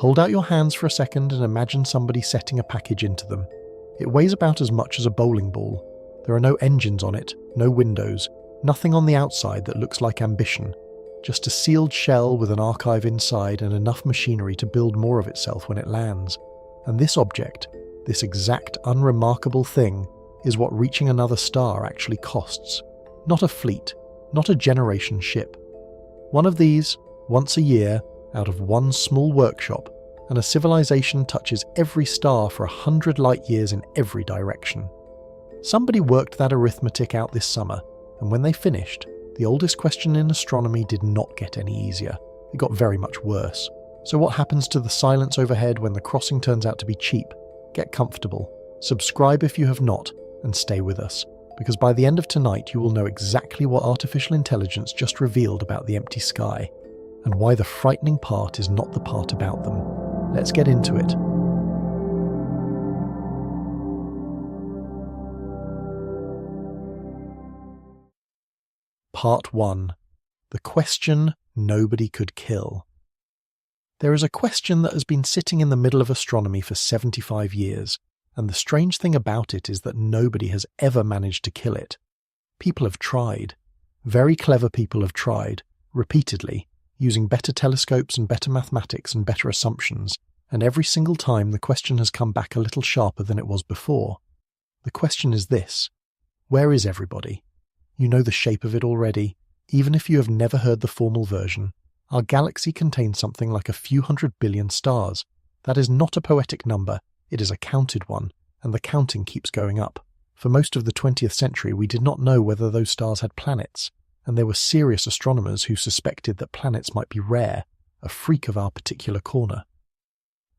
Hold out your hands for a second and imagine somebody setting a package into them. It weighs about as much as a bowling ball. There are no engines on it, no windows, nothing on the outside that looks like ambition. Just a sealed shell with an archive inside and enough machinery to build more of itself when it lands. And this object, this exact unremarkable thing, is what reaching another star actually costs. Not a fleet, not a generation ship. One of these, once a year, out of one small workshop, and a civilization touches every star for 100 light years in every direction. Somebody worked that arithmetic out this summer, and when they finished, the oldest question in astronomy did not get any easier. It got very much worse. So what happens to the silence overhead when the crossing turns out to be cheap? Get comfortable, subscribe if you have not, and stay with us, because by the end of tonight you will know exactly what artificial intelligence just revealed about the empty sky, and why the frightening part is not the part about them. Let's get into it. Part 1. The question nobody could kill. There is a question that has been sitting in the middle of astronomy for 75 years, and the strange thing about it is that nobody has ever managed to kill it. People have tried. Very clever people have tried, repeatedly, using better telescopes and better mathematics and better assumptions, and every single time the question has come back a little sharper than it was before. The question is this: where is everybody? You know the shape of it already, even if you have never heard the formal version. Our galaxy contains something like a few 100 billion stars. That is not a poetic number, it is a counted one, and the counting keeps going up. For most of the 20th century we did not know whether those stars had planets, and there were serious astronomers who suspected that planets might be rare, a freak of our particular corner.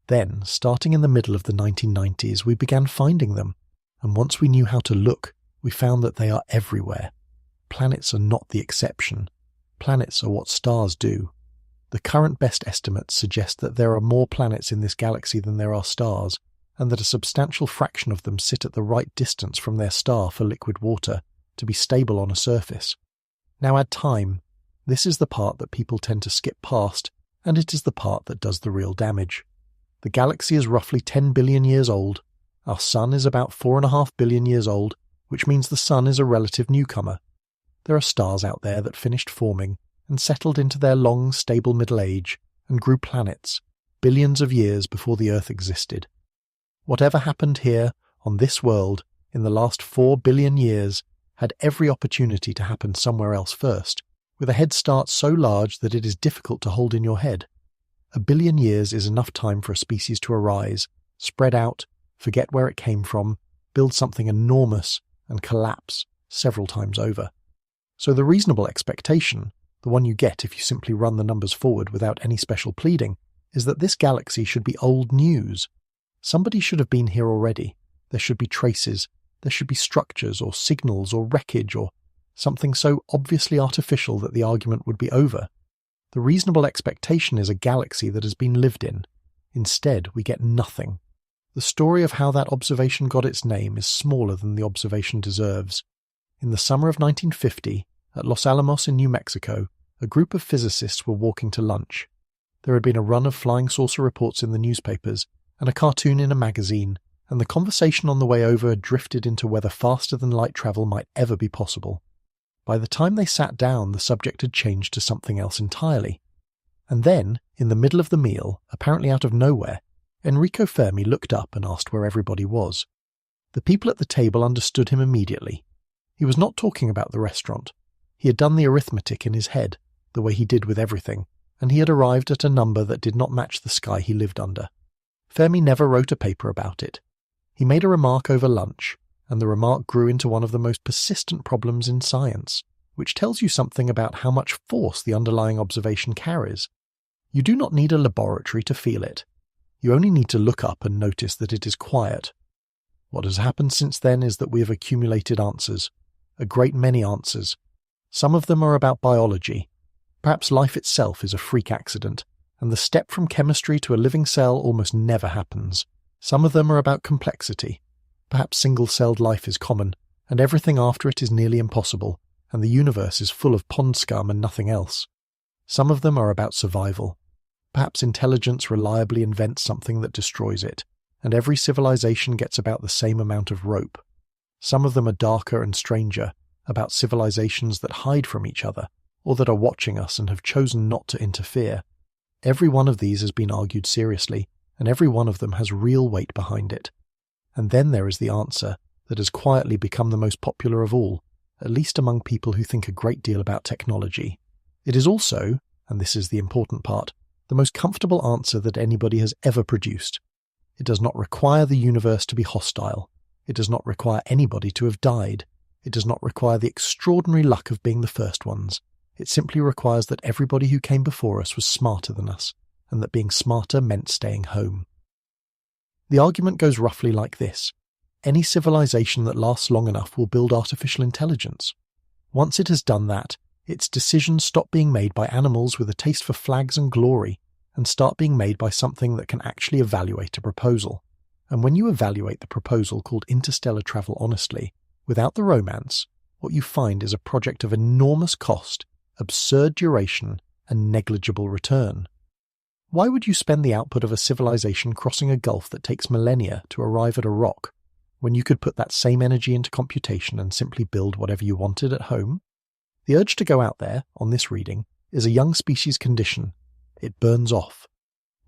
Then, starting in the middle of the 1990s, we began finding them, and once we knew how to look, we found that they are everywhere. Planets are not the exception. Planets are what stars do. The current best estimates suggest that there are more planets in this galaxy than there are stars, and that a substantial fraction of them sit at the right distance from their star for liquid water to be stable on a surface. Now add time. This is the part that people tend to skip past, and it is the part that does the real damage. The galaxy is roughly 10 billion years old. Our sun is about 4.5 billion years old, which means the sun is a relative newcomer. There are stars out there that finished forming and settled into their long, stable middle age and grew planets, billions of years before the Earth existed. Whatever happened here, on this world, in the last 4 billion years, had every opportunity to happen somewhere else first, with a head start so large that it is difficult to hold in your head. 1 billion years is enough time for a species to arise, spread out, forget where it came from, build something enormous, and collapse several times over. So the reasonable expectation, the one you get if you simply run the numbers forward without any special pleading, is that this galaxy should be old news. Somebody should have been here already. There should be traces. There should be structures or signals or wreckage or something so obviously artificial that the argument would be over. The reasonable expectation is a galaxy that has been lived in. Instead, we get nothing. The story of how that observation got its name is smaller than the observation deserves. In the summer of 1950, at Los Alamos in New Mexico, a group of physicists were walking to lunch. There had been a run of flying saucer reports in the newspapers and a cartoon in a magazine, and the conversation on the way over had drifted into whether faster-than-light travel might ever be possible. By the time they sat down, the subject had changed to something else entirely. And then, in the middle of the meal, apparently out of nowhere, Enrico Fermi looked up and asked where everybody was. The people at the table understood him immediately. He was not talking about the restaurant. He had done the arithmetic in his head, the way he did with everything, and he had arrived at a number that did not match the sky he lived under. Fermi never wrote a paper about it. He made a remark over lunch, and the remark grew into one of the most persistent problems in science, which tells you something about how much force the underlying observation carries. You do not need a laboratory to feel it. You only need to look up and notice that it is quiet. What has happened since then is that we have accumulated answers, a great many answers. Some of them are about biology. Perhaps life itself is a freak accident, and the step from chemistry to a living cell almost never happens. Some of them are about complexity. Perhaps single-celled life is common, and everything after it is nearly impossible, and the universe is full of pond scum and nothing else. Some of them are about survival. Perhaps intelligence reliably invents something that destroys it, and every civilization gets about the same amount of rope. Some of them are darker and stranger, about civilizations that hide from each other, or that are watching us and have chosen not to interfere. Every one of these has been argued seriously, and every one of them has real weight behind it. And then there is the answer that has quietly become the most popular of all, at least among people who think a great deal about technology. It is also, and this is the important part, the most comfortable answer that anybody has ever produced. It does not require the universe to be hostile. It does not require anybody to have died. It does not require the extraordinary luck of being the first ones. It simply requires that everybody who came before us was smarter than us, and that being smarter meant staying home. The argument goes roughly like this. Any civilization that lasts long enough will build artificial intelligence. Once it has done that, its decisions stop being made by animals with a taste for flags and glory, and start being made by something that can actually evaluate a proposal. And when you evaluate the proposal called interstellar travel honestly, without the romance, what you find is a project of enormous cost, absurd duration, and negligible return. Why would you spend the output of a civilization crossing a gulf that takes millennia to arrive at a rock, when you could put that same energy into computation and simply build whatever you wanted at home? The urge to go out there, on this reading, is a young species condition. It burns off.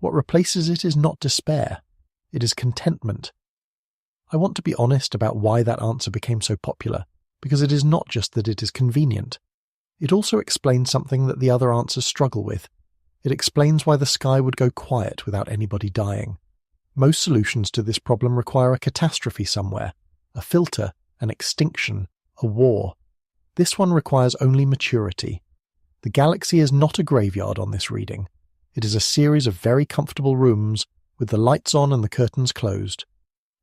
What replaces it is not despair. It is contentment. I want to be honest about why that answer became so popular, because it is not just that it is convenient. It also explains something that the other answers struggle with. It explains why the sky would go quiet without anybody dying. Most solutions to this problem require a catastrophe somewhere, a filter, an extinction, a war. This one requires only maturity. The galaxy is not a graveyard on this reading. It is a series of very comfortable rooms with the lights on and the curtains closed.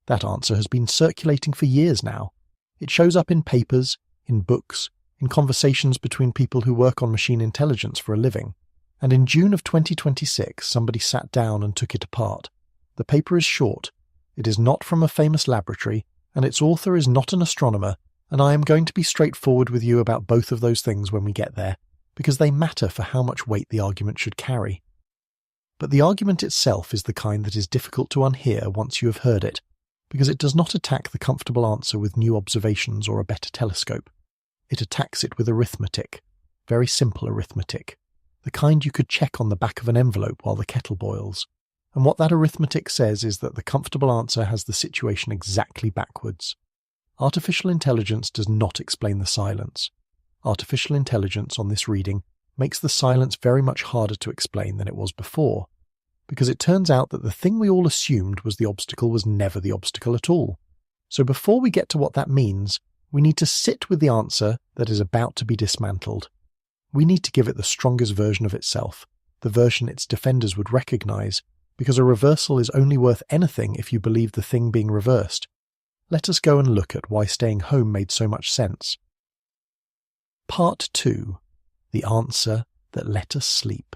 That answer has been circulating for years now. It shows up in papers, in books, in conversations between people who work on machine intelligence for a living. And in June of 2026, somebody sat down and took it apart. The paper is short. It is not from a famous laboratory, and its author is not an astronomer, and I am going to be straightforward with you about both of those things when we get there, because they matter for how much weight the argument should carry. But the argument itself is the kind that is difficult to unhear once you have heard it, because it does not attack the comfortable answer with new observations or a better telescope. It attacks it with arithmetic, very simple arithmetic, the kind you could check on the back of an envelope while the kettle boils. And what that arithmetic says is that the comfortable answer has the situation exactly backwards. Artificial intelligence does not explain the silence. Artificial intelligence on this reading makes the silence very much harder to explain than it was before, because it turns out that the thing we all assumed was the obstacle was never the obstacle at all. So before we get to what that means, we need to sit with the answer that is about to be dismantled. We need to give it the strongest version of itself, the version its defenders would recognize, because a reversal is only worth anything if you believe the thing being reversed. Let us go and look at why staying home made so much sense. Part 2. The answer that let us sleep.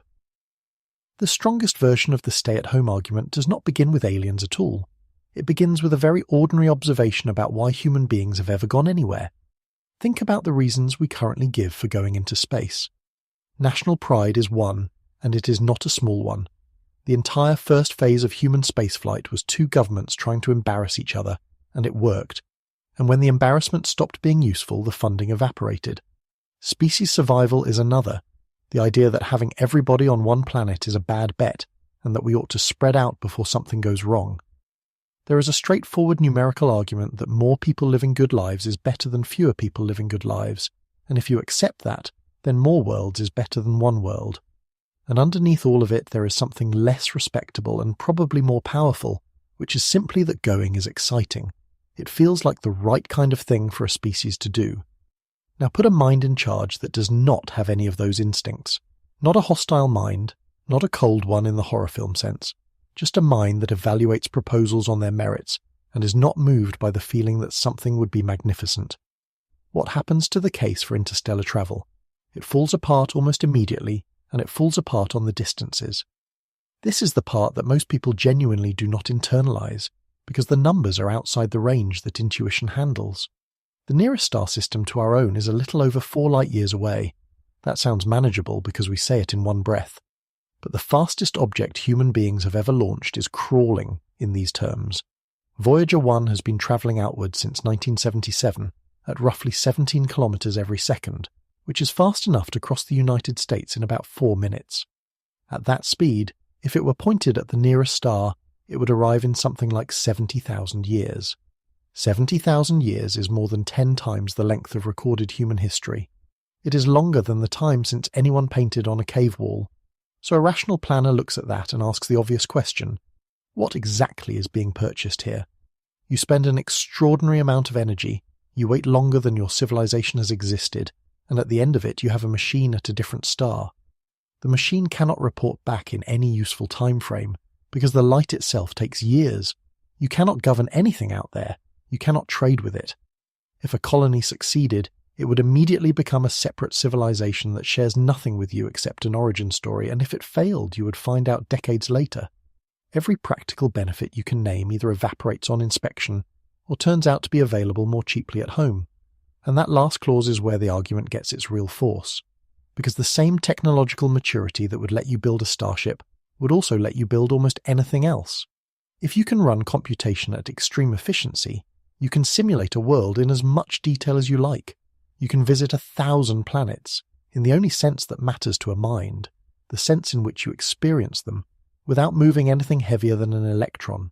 The strongest version of the stay-at-home argument does not begin with aliens at all. It begins with a very ordinary observation about why human beings have ever gone anywhere. Think about the reasons we currently give for going into space. National pride is one, and it is not a small one. The entire first phase of human spaceflight was two governments trying to embarrass each other, and it worked. And when the embarrassment stopped being useful, the funding evaporated. Species survival is another. The idea that having everybody on one planet is a bad bet, and that we ought to spread out before something goes wrong. There is a straightforward numerical argument that more people living good lives is better than fewer people living good lives, and if you accept that, then more worlds is better than one world. And underneath all of it there is something less respectable and probably more powerful, which is simply that going is exciting. It feels like the right kind of thing for a species to do. Now put a mind in charge that does not have any of those instincts. Not a hostile mind, not a cold one in the horror film sense, just a mind that evaluates proposals on their merits and is not moved by the feeling that something would be magnificent. What happens to the case for interstellar travel? It falls apart almost immediately, and it falls apart on the distances. This is the part that most people genuinely do not internalize, because the numbers are outside the range that intuition handles. The nearest star system to our own is a little over 4 light-years away. That sounds manageable because we say it in one breath. but the fastest object human beings have ever launched is crawling in these terms. Voyager 1 has been travelling outwards since 1977 at roughly 17 kilometres every second, which is fast enough to cross the United States in about 4 minutes. At that speed, if it were pointed at the nearest star, it would arrive in something like 70,000 years. 70,000 years is more than 10 times the length of recorded human history. It is longer than the time since anyone painted on a cave wall. So a rational planner looks at that and asks the obvious question: what exactly is being purchased here? You spend an extraordinary amount of energy, you wait longer than your civilization has existed, and at the end of it you have a machine at a different star. The machine cannot report back in any useful time frame, because the light itself takes years. You cannot govern anything out there. You cannot trade with it. If a colony succeeded, it would immediately become a separate civilization that shares nothing with you except an origin story, and if it failed, you would find out decades later. Every practical benefit you can name either evaporates on inspection or turns out to be available more cheaply at home. And that last clause is where the argument gets its real force. Because the same technological maturity that would let you build a starship would also let you build almost anything else. If you can run computation at extreme efficiency, you can simulate a world in as much detail as you like. You can visit 1,000 planets, in the only sense that matters to a mind, the sense in which you experience them, without moving anything heavier than an electron.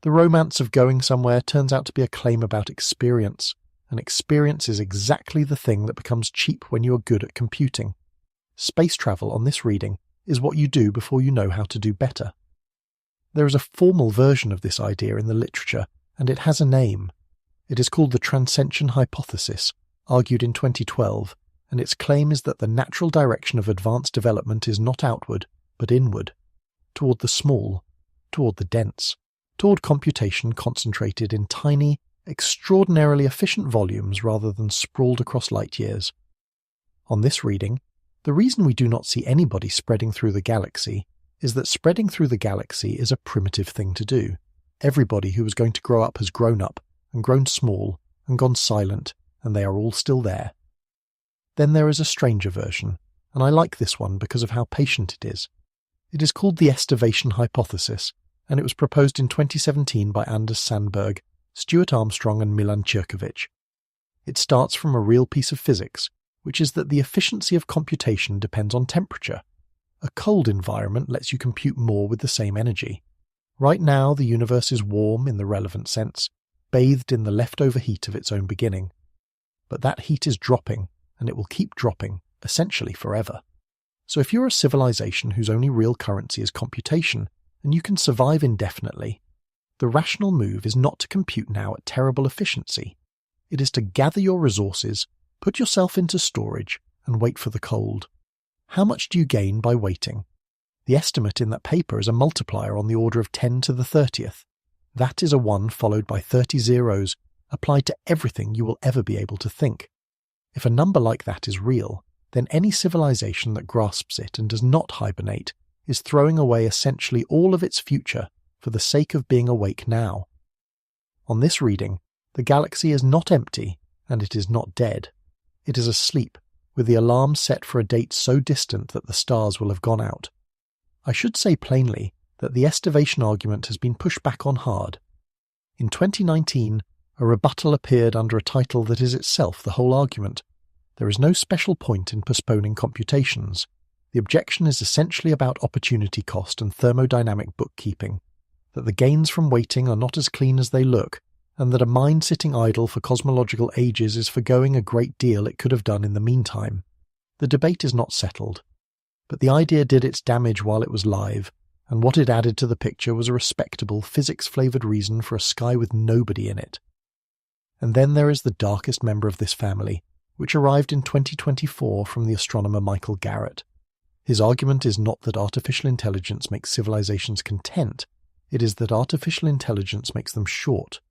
The romance of going somewhere turns out to be a claim about experience, and experience is exactly the thing that becomes cheap when you are good at computing. Space travel on this reading is what you do before you know how to do better. There is a formal version of this idea in the literature, and it has a name. It is called the transcension hypothesis, argued in 2012, and its claim is that the natural direction of advanced development is not outward, but inward, toward the small, toward the dense, toward computation concentrated in tiny, extraordinarily efficient volumes rather than sprawled across light years. On this reading, the reason we do not see anybody spreading through the galaxy is that spreading through the galaxy is a primitive thing to do. Everybody who was going to grow up has grown up, and grown small, and gone silent, and they are all still there. Then there is a stranger version, and I like this one because of how patient it is. It is called the estivation hypothesis, and it was proposed in 2017 by Anders Sandberg, Stuart Armstrong and Milan Čirković. It starts from a real piece of physics, which is that the efficiency of computation depends on temperature. A cold environment lets you compute more with the same energy. Right now the universe is warm in the relevant sense, bathed in the leftover heat of its own beginning. But that heat is dropping, and it will keep dropping, essentially forever. So if you're a civilization whose only real currency is computation, and you can survive indefinitely, the rational move is not to compute now at terrible efficiency. It is to gather your resources, put yourself into storage, and wait for the cold. How much do you gain by waiting? The estimate in that paper is a multiplier on the order of 10 to the 30th. That is a 1 followed by 30 zeros, applied to everything you will ever be able to think. If a number like that is real, then any civilization that grasps it and does not hibernate is throwing away essentially all of its future for the sake of being awake now. On this reading, the galaxy is not empty and it is not dead. It is asleep, with the alarm set for a date so distant that the stars will have gone out. I should say plainly that the estivation argument has been pushed back on hard. In 2019, a rebuttal appeared under a title that is itself the whole argument. There is no special point in postponing computations. The objection is essentially about opportunity cost and thermodynamic bookkeeping, that the gains from waiting are not as clean as they look, and that a mind sitting idle for cosmological ages is forgoing a great deal it could have done in the meantime. The debate is not settled, but the idea did its damage while it was live, and what it added to the picture was a respectable, physics-flavoured reason for a sky with nobody in it. And then there is the darkest member of this family, which arrived in 2024 from the astronomer Michael Garrett. His argument is not that artificial intelligence makes civilizations content, it is that artificial intelligence makes them short.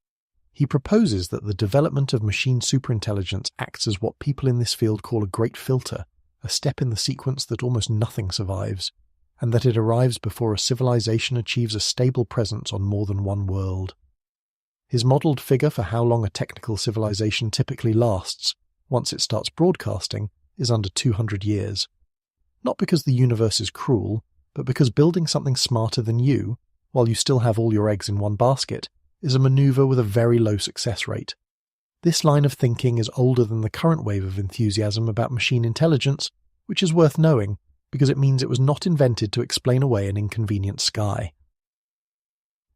He proposes that the development of machine superintelligence acts as what people in this field call a great filter, a step in the sequence that almost nothing survives, and that it arrives before a civilization achieves a stable presence on more than one world. His modelled figure for how long a technical civilization typically lasts, once it starts broadcasting, is under 200 years. Not because the universe is cruel, but because building something smarter than you, while you still have all your eggs in one basket, is a maneuver with a very low success rate. This line of thinking is older than the current wave of enthusiasm about machine intelligence, which is worth knowing because it means it was not invented to explain away an inconvenient sky.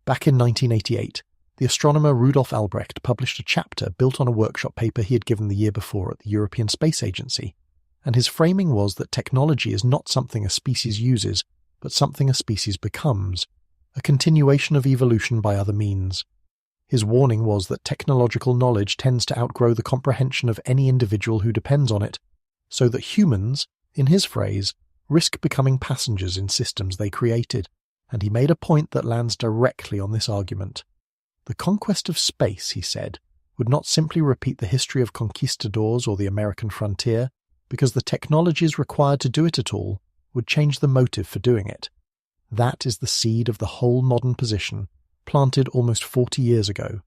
Back in 1988, the astronomer Rudolf Albrecht published a chapter built on a workshop paper he had given the year before at the European Space Agency, and his framing was that technology is not something a species uses, but something a species becomes, a continuation of evolution by other means. His warning was that technological knowledge tends to outgrow the comprehension of any individual who depends on it, so that humans, in his phrase, risk becoming passengers in systems they created, and he made a point that lands directly on this argument. The conquest of space, he said, would not simply repeat the history of conquistadors or the American frontier, because the technologies required to do it at all would change the motive for doing it. That is the seed of the whole modern position, planted almost 40 years ago.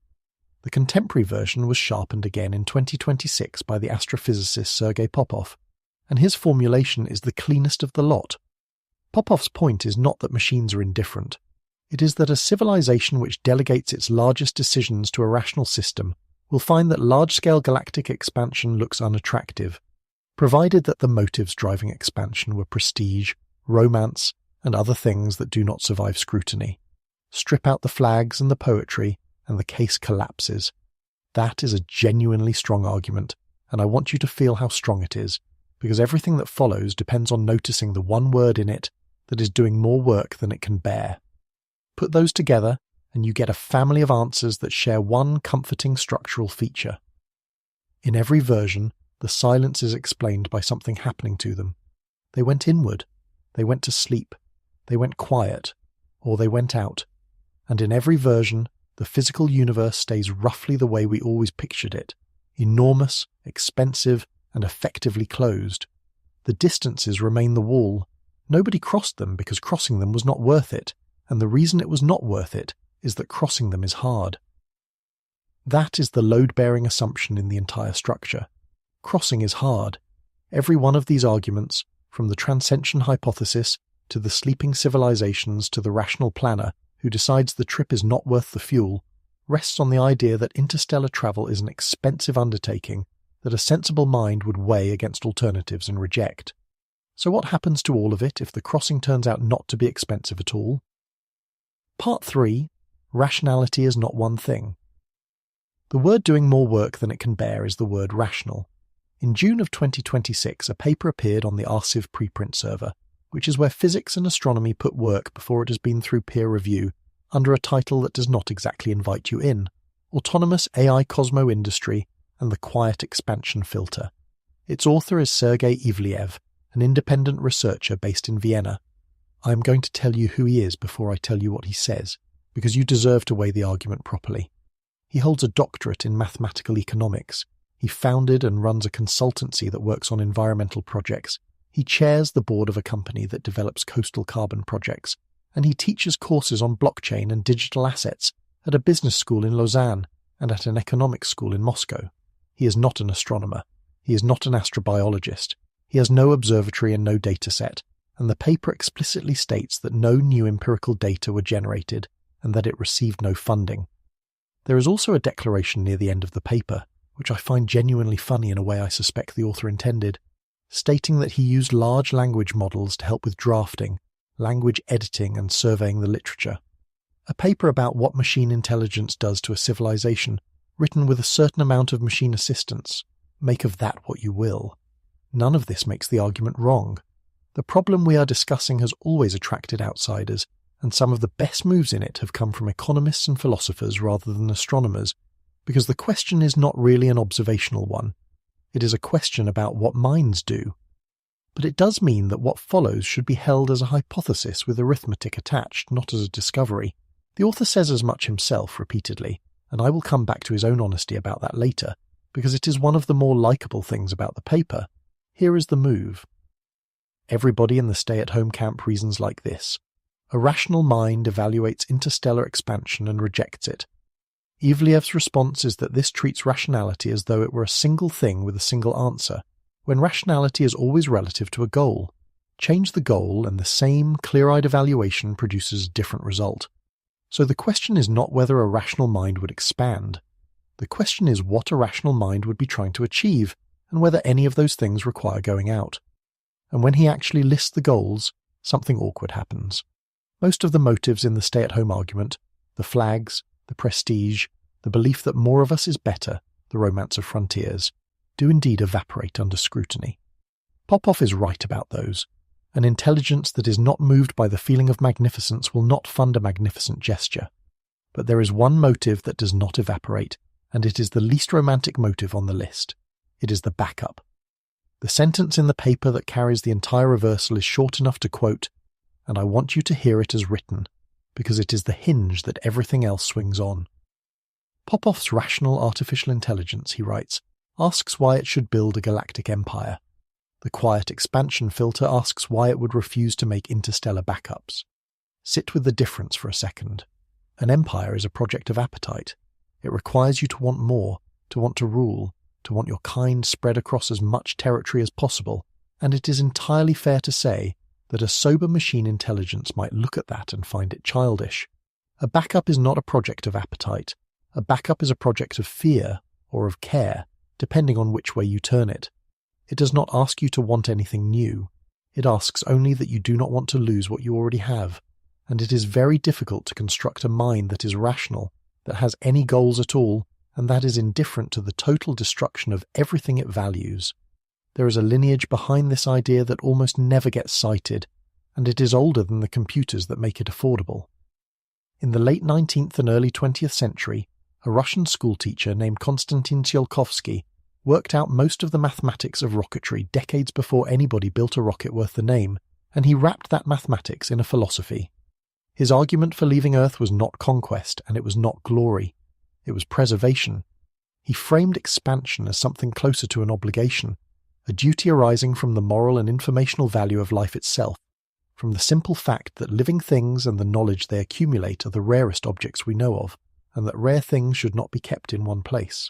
The contemporary version was sharpened again in 2026 by the astrophysicist Sergei Popov, and his formulation is the cleanest of the lot. Popov's point is not that machines are indifferent. It is that a civilization which delegates its largest decisions to a rational system will find that large-scale galactic expansion looks unattractive, provided that the motives driving expansion were prestige, romance, and other things that do not survive scrutiny. Strip out the flags and the poetry, and the case collapses. That is a genuinely strong argument, and I want you to feel how strong it is, because everything that follows depends on noticing the one word in it that is doing more work than it can bear. Put those together, and you get a family of answers that share one comforting structural feature. In every version, the silence is explained by something happening to them. They went inward, they went to sleep, they went quiet, or they went out. And in every version, the physical universe stays roughly the way we always pictured it, enormous, expensive, and effectively closed. The distances remain the wall. Nobody crossed them because crossing them was not worth it, and the reason it was not worth it is that crossing them is hard. That is the load-bearing assumption in the entire structure. Crossing is hard. Every one of these arguments, from the transcension hypothesis to the sleeping civilizations to the rational planner who decides the trip is not worth the fuel, rests on the idea that interstellar travel is an expensive undertaking that a sensible mind would weigh against alternatives and reject. So what happens to all of it if the crossing turns out not to be expensive at all? Part 3. Rationality is not one thing. The word doing more work than it can bear is the word rational. In June of 2026, a paper appeared on the Arxiv preprint server, which is where physics and astronomy put work before it has been through peer review, under a title that does not exactly invite you in: Autonomous AI Cosmo Industry and the Quiet Expansion Filter. Its author is Sergei Ivliev, an independent researcher based in Vienna. I am going to tell you who he is before I tell you what he says, because you deserve to weigh the argument properly. He holds a doctorate in mathematical economics. He founded and runs a consultancy that works on environmental projects. He chairs the board of a company that develops coastal carbon projects, and he teaches courses on blockchain and digital assets at a business school in Lausanne and at an economics school in Moscow. He is not an astronomer. He is not an astrobiologist. He has no observatory and no data set, and the paper explicitly states that no new empirical data were generated and that it received no funding. There is also a declaration near the end of the paper, which I find genuinely funny in a way I suspect the author intended, stating that he used large language models to help with drafting, language editing and surveying the literature. A paper about what machine intelligence does to a civilization, written with a certain amount of machine assistance. Make of that what you will. None of this makes the argument wrong. The problem we are discussing has always attracted outsiders, and some of the best moves in it have come from economists and philosophers rather than astronomers, because the question is not really an observational one. It is a question about what minds do. But it does mean that what follows should be held as a hypothesis with arithmetic attached, not as a discovery. The author says as much himself repeatedly, and I will come back to his own honesty about that later, because it is one of the more likable things about the paper. Here is the move. Everybody in the stay-at-home camp reasons like this. A rational mind evaluates interstellar expansion and rejects it. Ivliev's response is that this treats rationality as though it were a single thing with a single answer, when rationality is always relative to a goal. Change the goal and the same clear-eyed evaluation produces a different result. So the question is not whether a rational mind would expand. The question is what a rational mind would be trying to achieve, and whether any of those things require going out. And when he actually lists the goals, something awkward happens. Most of the motives in the stay-at-home argument, the flags, the prestige, the belief that more of us is better, the romance of frontiers, do indeed evaporate under scrutiny. Popov is right about those. An intelligence that is not moved by the feeling of magnificence will not fund a magnificent gesture. But there is one motive that does not evaporate, and it is the least romantic motive on the list. It is the backup. The sentence in the paper that carries the entire reversal is short enough to quote, and I want you to hear it as written, because it is the hinge that everything else swings on. Popov's rational artificial intelligence, he writes, asks why it should build a galactic empire. The quiet expansion filter asks why it would refuse to make interstellar backups. Sit with the difference for a second. An empire is a project of appetite. It requires you to want more, to want to rule, to want your kind spread across as much territory as possible, and it is entirely fair to say that a sober machine intelligence might look at that and find it childish. A backup is not a project of appetite. A backup is a project of fear or of care, depending on which way you turn it. It does not ask you to want anything new. It asks only that you do not want to lose what you already have, and it is very difficult to construct a mind that is rational, that has any goals at all, and that is indifferent to the total destruction of everything it values. There is a lineage behind this idea that almost never gets cited, and it is older than the computers that make it affordable. In the late 19th and early 20th century, a Russian schoolteacher named Konstantin Tsiolkovsky worked out most of the mathematics of rocketry decades before anybody built a rocket worth the name, and he wrapped that mathematics in a philosophy. His argument for leaving Earth was not conquest, and it was not glory. It was preservation. He framed expansion as something closer to an obligation, a duty arising from the moral and informational value of life itself, from the simple fact that living things and the knowledge they accumulate are the rarest objects we know of, and that rare things should not be kept in one place.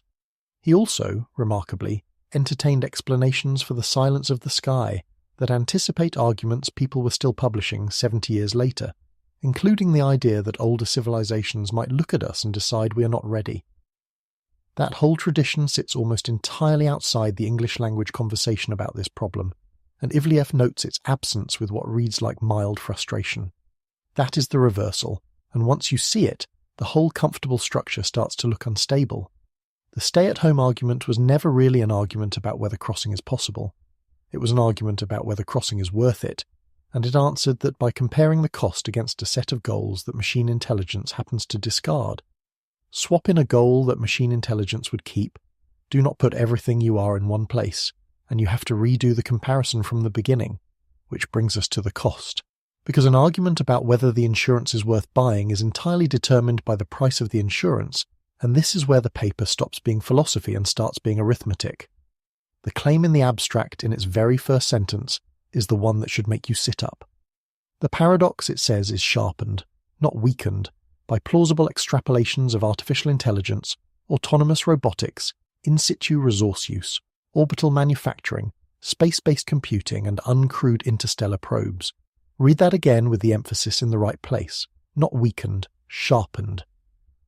He also, remarkably, entertained explanations for the silence of the sky that anticipate arguments people were still publishing 70 years later, including the idea that older civilizations might look at us and decide we are not ready. That whole tradition sits almost entirely outside the English language conversation about this problem, and Ivliev notes its absence with what reads like mild frustration. That is the reversal, and once you see it, the whole comfortable structure starts to look unstable. The stay-at-home argument was never really an argument about whether crossing is possible. It was an argument about whether crossing is worth it, and it answered that by comparing the cost against a set of goals that machine intelligence happens to discard. Swap in a goal that machine intelligence would keep. Do not put everything you are in one place, and you have to redo the comparison from the beginning, which brings us to the cost. Because an argument about whether the insurance is worth buying is entirely determined by the price of the insurance, and this is where the paper stops being philosophy and starts being arithmetic. The claim in the abstract in its very first sentence is the one that should make you sit up. The paradox, it says, is sharpened, not weakened, by plausible extrapolations of artificial intelligence, autonomous robotics, in-situ resource use, orbital manufacturing, space-based computing, and uncrewed interstellar probes. Read that again with the emphasis in the right place. Not weakened, sharpened.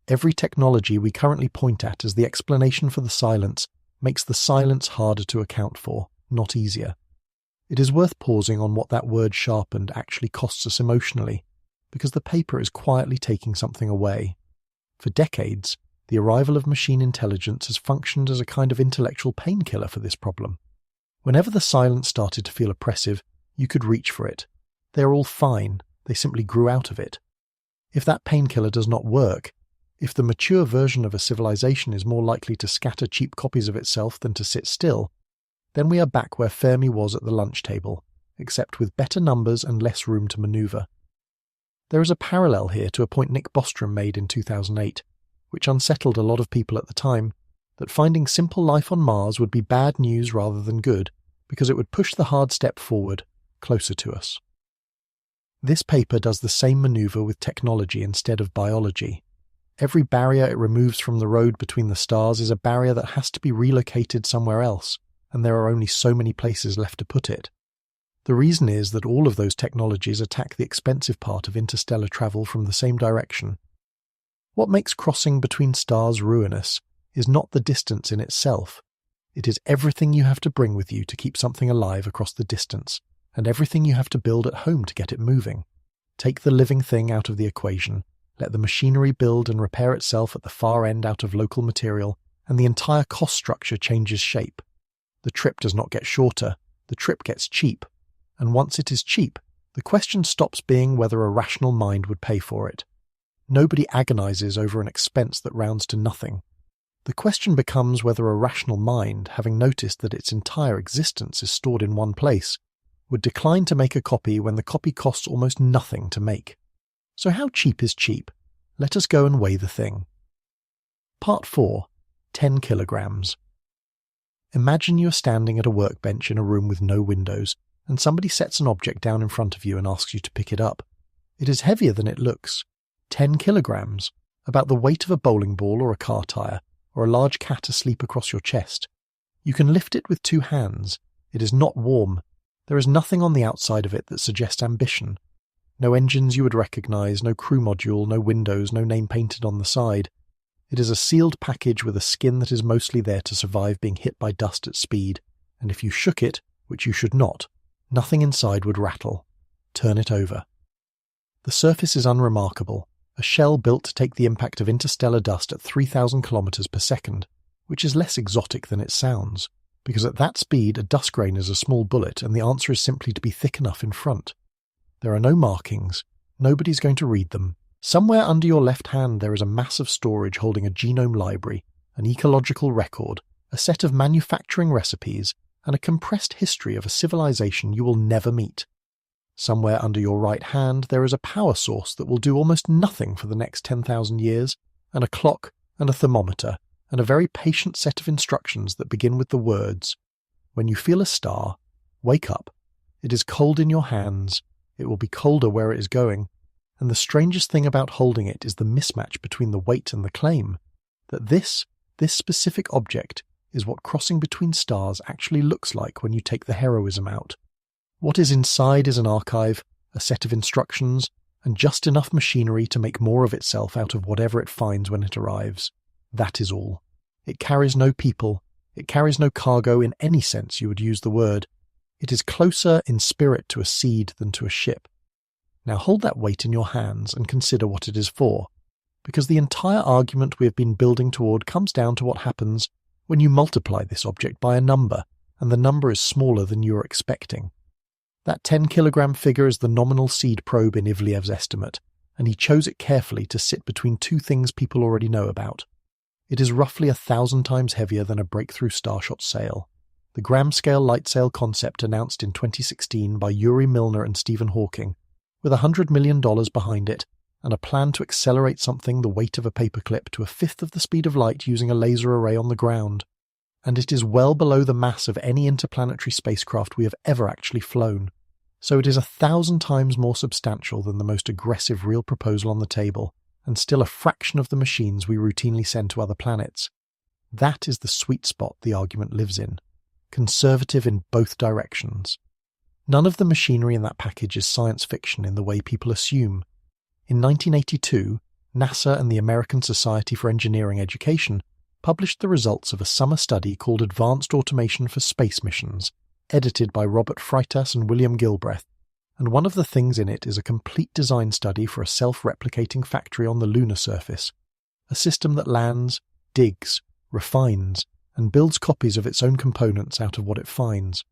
Every technology we currently point at as the explanation for the silence makes the silence harder to account for, not easier. It is worth pausing on what that word sharpened actually costs us emotionally, because the paper is quietly taking something away. For decades, the arrival of machine intelligence has functioned as a kind of intellectual painkiller for this problem. Whenever the silence started to feel oppressive, you could reach for it. They are all fine, they simply grew out of it. If that painkiller does not work, if the mature version of a civilization is more likely to scatter cheap copies of itself than to sit still, then we are back where Fermi was at the lunch table, except with better numbers and less room to maneuver. There is a parallel here to a point Nick Bostrom made in 2008, which unsettled a lot of people at the time, that finding simple life on Mars would be bad news rather than good, because it would push the hard step forward, closer to us. This paper does the same maneuver with technology instead of biology. Every barrier it removes from the road between the stars is a barrier that has to be relocated somewhere else, and there are only so many places left to put it. The reason is that all of those technologies attack the expensive part of interstellar travel from the same direction. What makes crossing between stars ruinous is not the distance in itself. It is everything you have to bring with you to keep something alive across the distance, and everything you have to build at home to get it moving. Take the living thing out of the equation, let the machinery build and repair itself at the far end out of local material, and the entire cost structure changes shape. The trip does not get shorter, the trip gets cheap. And once it is cheap, the question stops being whether a rational mind would pay for it. Nobody agonizes over an expense that rounds to nothing. The question becomes whether a rational mind, having noticed that its entire existence is stored in one place, would decline to make a copy when the copy costs almost nothing to make. So how cheap is cheap? Let us go and weigh the thing. Part 4. 10 kilograms. Imagine you are standing at a workbench in a room with no windows, and somebody sets an object down in front of you and asks you to pick it up. It is heavier than it looks. 10 kilograms, about the weight of a bowling ball or a car tire, or a large cat asleep across your chest. You can lift it with 2 hands. It is not warm. There is nothing on the outside of it that suggests ambition. No engines you would recognize, no crew module, no windows, no name painted on the side. It is a sealed package with a skin that is mostly there to survive being hit by dust at speed, and if you shook it, which you should not, nothing inside would rattle. Turn it over. The surface is unremarkable, a shell built to take the impact of interstellar dust at 3,000 kilometers per second, which is less exotic than it sounds, because at that speed a dust grain is a small bullet and the answer is simply to be thick enough in front. There are no markings. Nobody's going to read them. Somewhere under your left hand there is a mass of storage holding a genome library, an ecological record, a set of manufacturing recipes, and a compressed history of a civilization you will never meet. Somewhere under your right hand there is a power source that will do almost nothing for the next 10,000 years, and a clock and a thermometer, and a very patient set of instructions that begin with the words, "When you feel a star, wake up. It is cold in your hands. It will be colder where it is going." And the strangest thing about holding it is the mismatch between the weight and the claim, that this specific object is what crossing between stars actually looks like when you take the heroism out. What is inside is an archive, a set of instructions, and just enough machinery to make more of itself out of whatever it finds when it arrives. That is all. It carries no people. It carries no cargo in any sense you would use the word. It is closer in spirit to a seed than to a ship. Now hold that weight in your hands and consider what it is for, because the entire argument we have been building toward comes down to what happens when you multiply this object by a number, and the number is smaller than you are expecting. That 10-kilogram figure is the nominal seed probe in Ivliev's estimate, and he chose it carefully to sit between 2 things people already know about. It is roughly 1,000 times heavier than a breakthrough starshot sail. The gram-scale light sail concept announced in 2016 by Yuri Milner and Stephen Hawking, with $100 million behind it, and a plan to accelerate something the weight of a paperclip to 1/5 of the speed of light using a laser array on the ground. And it is well below the mass of any interplanetary spacecraft we have ever actually flown. So it is 1,000 times more substantial than the most aggressive real proposal on the table, and still a fraction of the machines we routinely send to other planets. That is the sweet spot the argument lives in. Conservative in both directions. None of the machinery in that package is science fiction in the way people assume. In 1982, NASA and the American Society for Engineering Education published the results of a summer study called Advanced Automation for Space Missions, edited by Robert Freitas and William Gilbreth, and one of the things in it is a complete design study for a self-replicating factory on the lunar surface, a system that lands, digs, refines, and builds copies of its own components out of what it finds.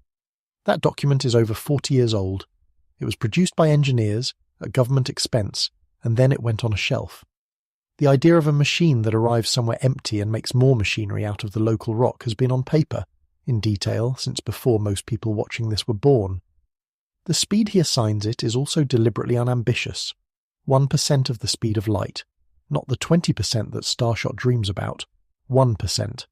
That document is over 40 years old. It was produced by engineers, at government expense, and then it went on a shelf. The idea of a machine that arrives somewhere empty and makes more machinery out of the local rock has been on paper, in detail, since before most people watching this were born. The speed he assigns it is also deliberately unambitious. 1% of the speed of light, not the 20% that Starshot dreams about. 1%.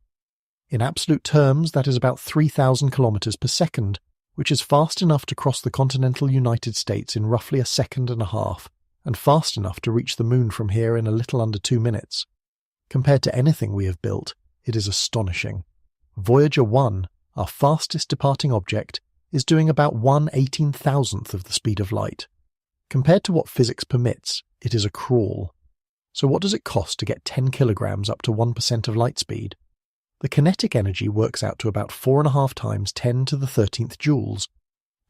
In absolute terms, that is about 3,000 kilometers per second, which is fast enough to cross the continental United States in roughly 1.5 seconds, and fast enough to reach the moon from here in a little under 2 minutes. Compared to anything we have built, it is astonishing. Voyager 1, our fastest departing object, is doing about 1/18,000th of the speed of light. Compared to what physics permits, it is a crawl. So what does it cost to get 10 kilograms up to 1% of light speed? The kinetic energy works out to about 4.5 times 10 to the 13th joules.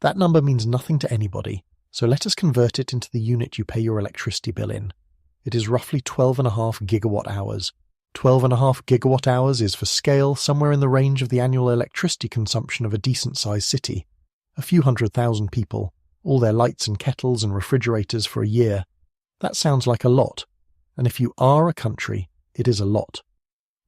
That number means nothing to anybody, so let us convert it into the unit you pay your electricity bill in. It is roughly 12.5 gigawatt hours. 12.5 gigawatt hours is, for scale, somewhere in the range of the annual electricity consumption of a decent-sized city. A few 100,000 people, all their lights and kettles and refrigerators for a year. That sounds like a lot, and if you are a country, it is a lot.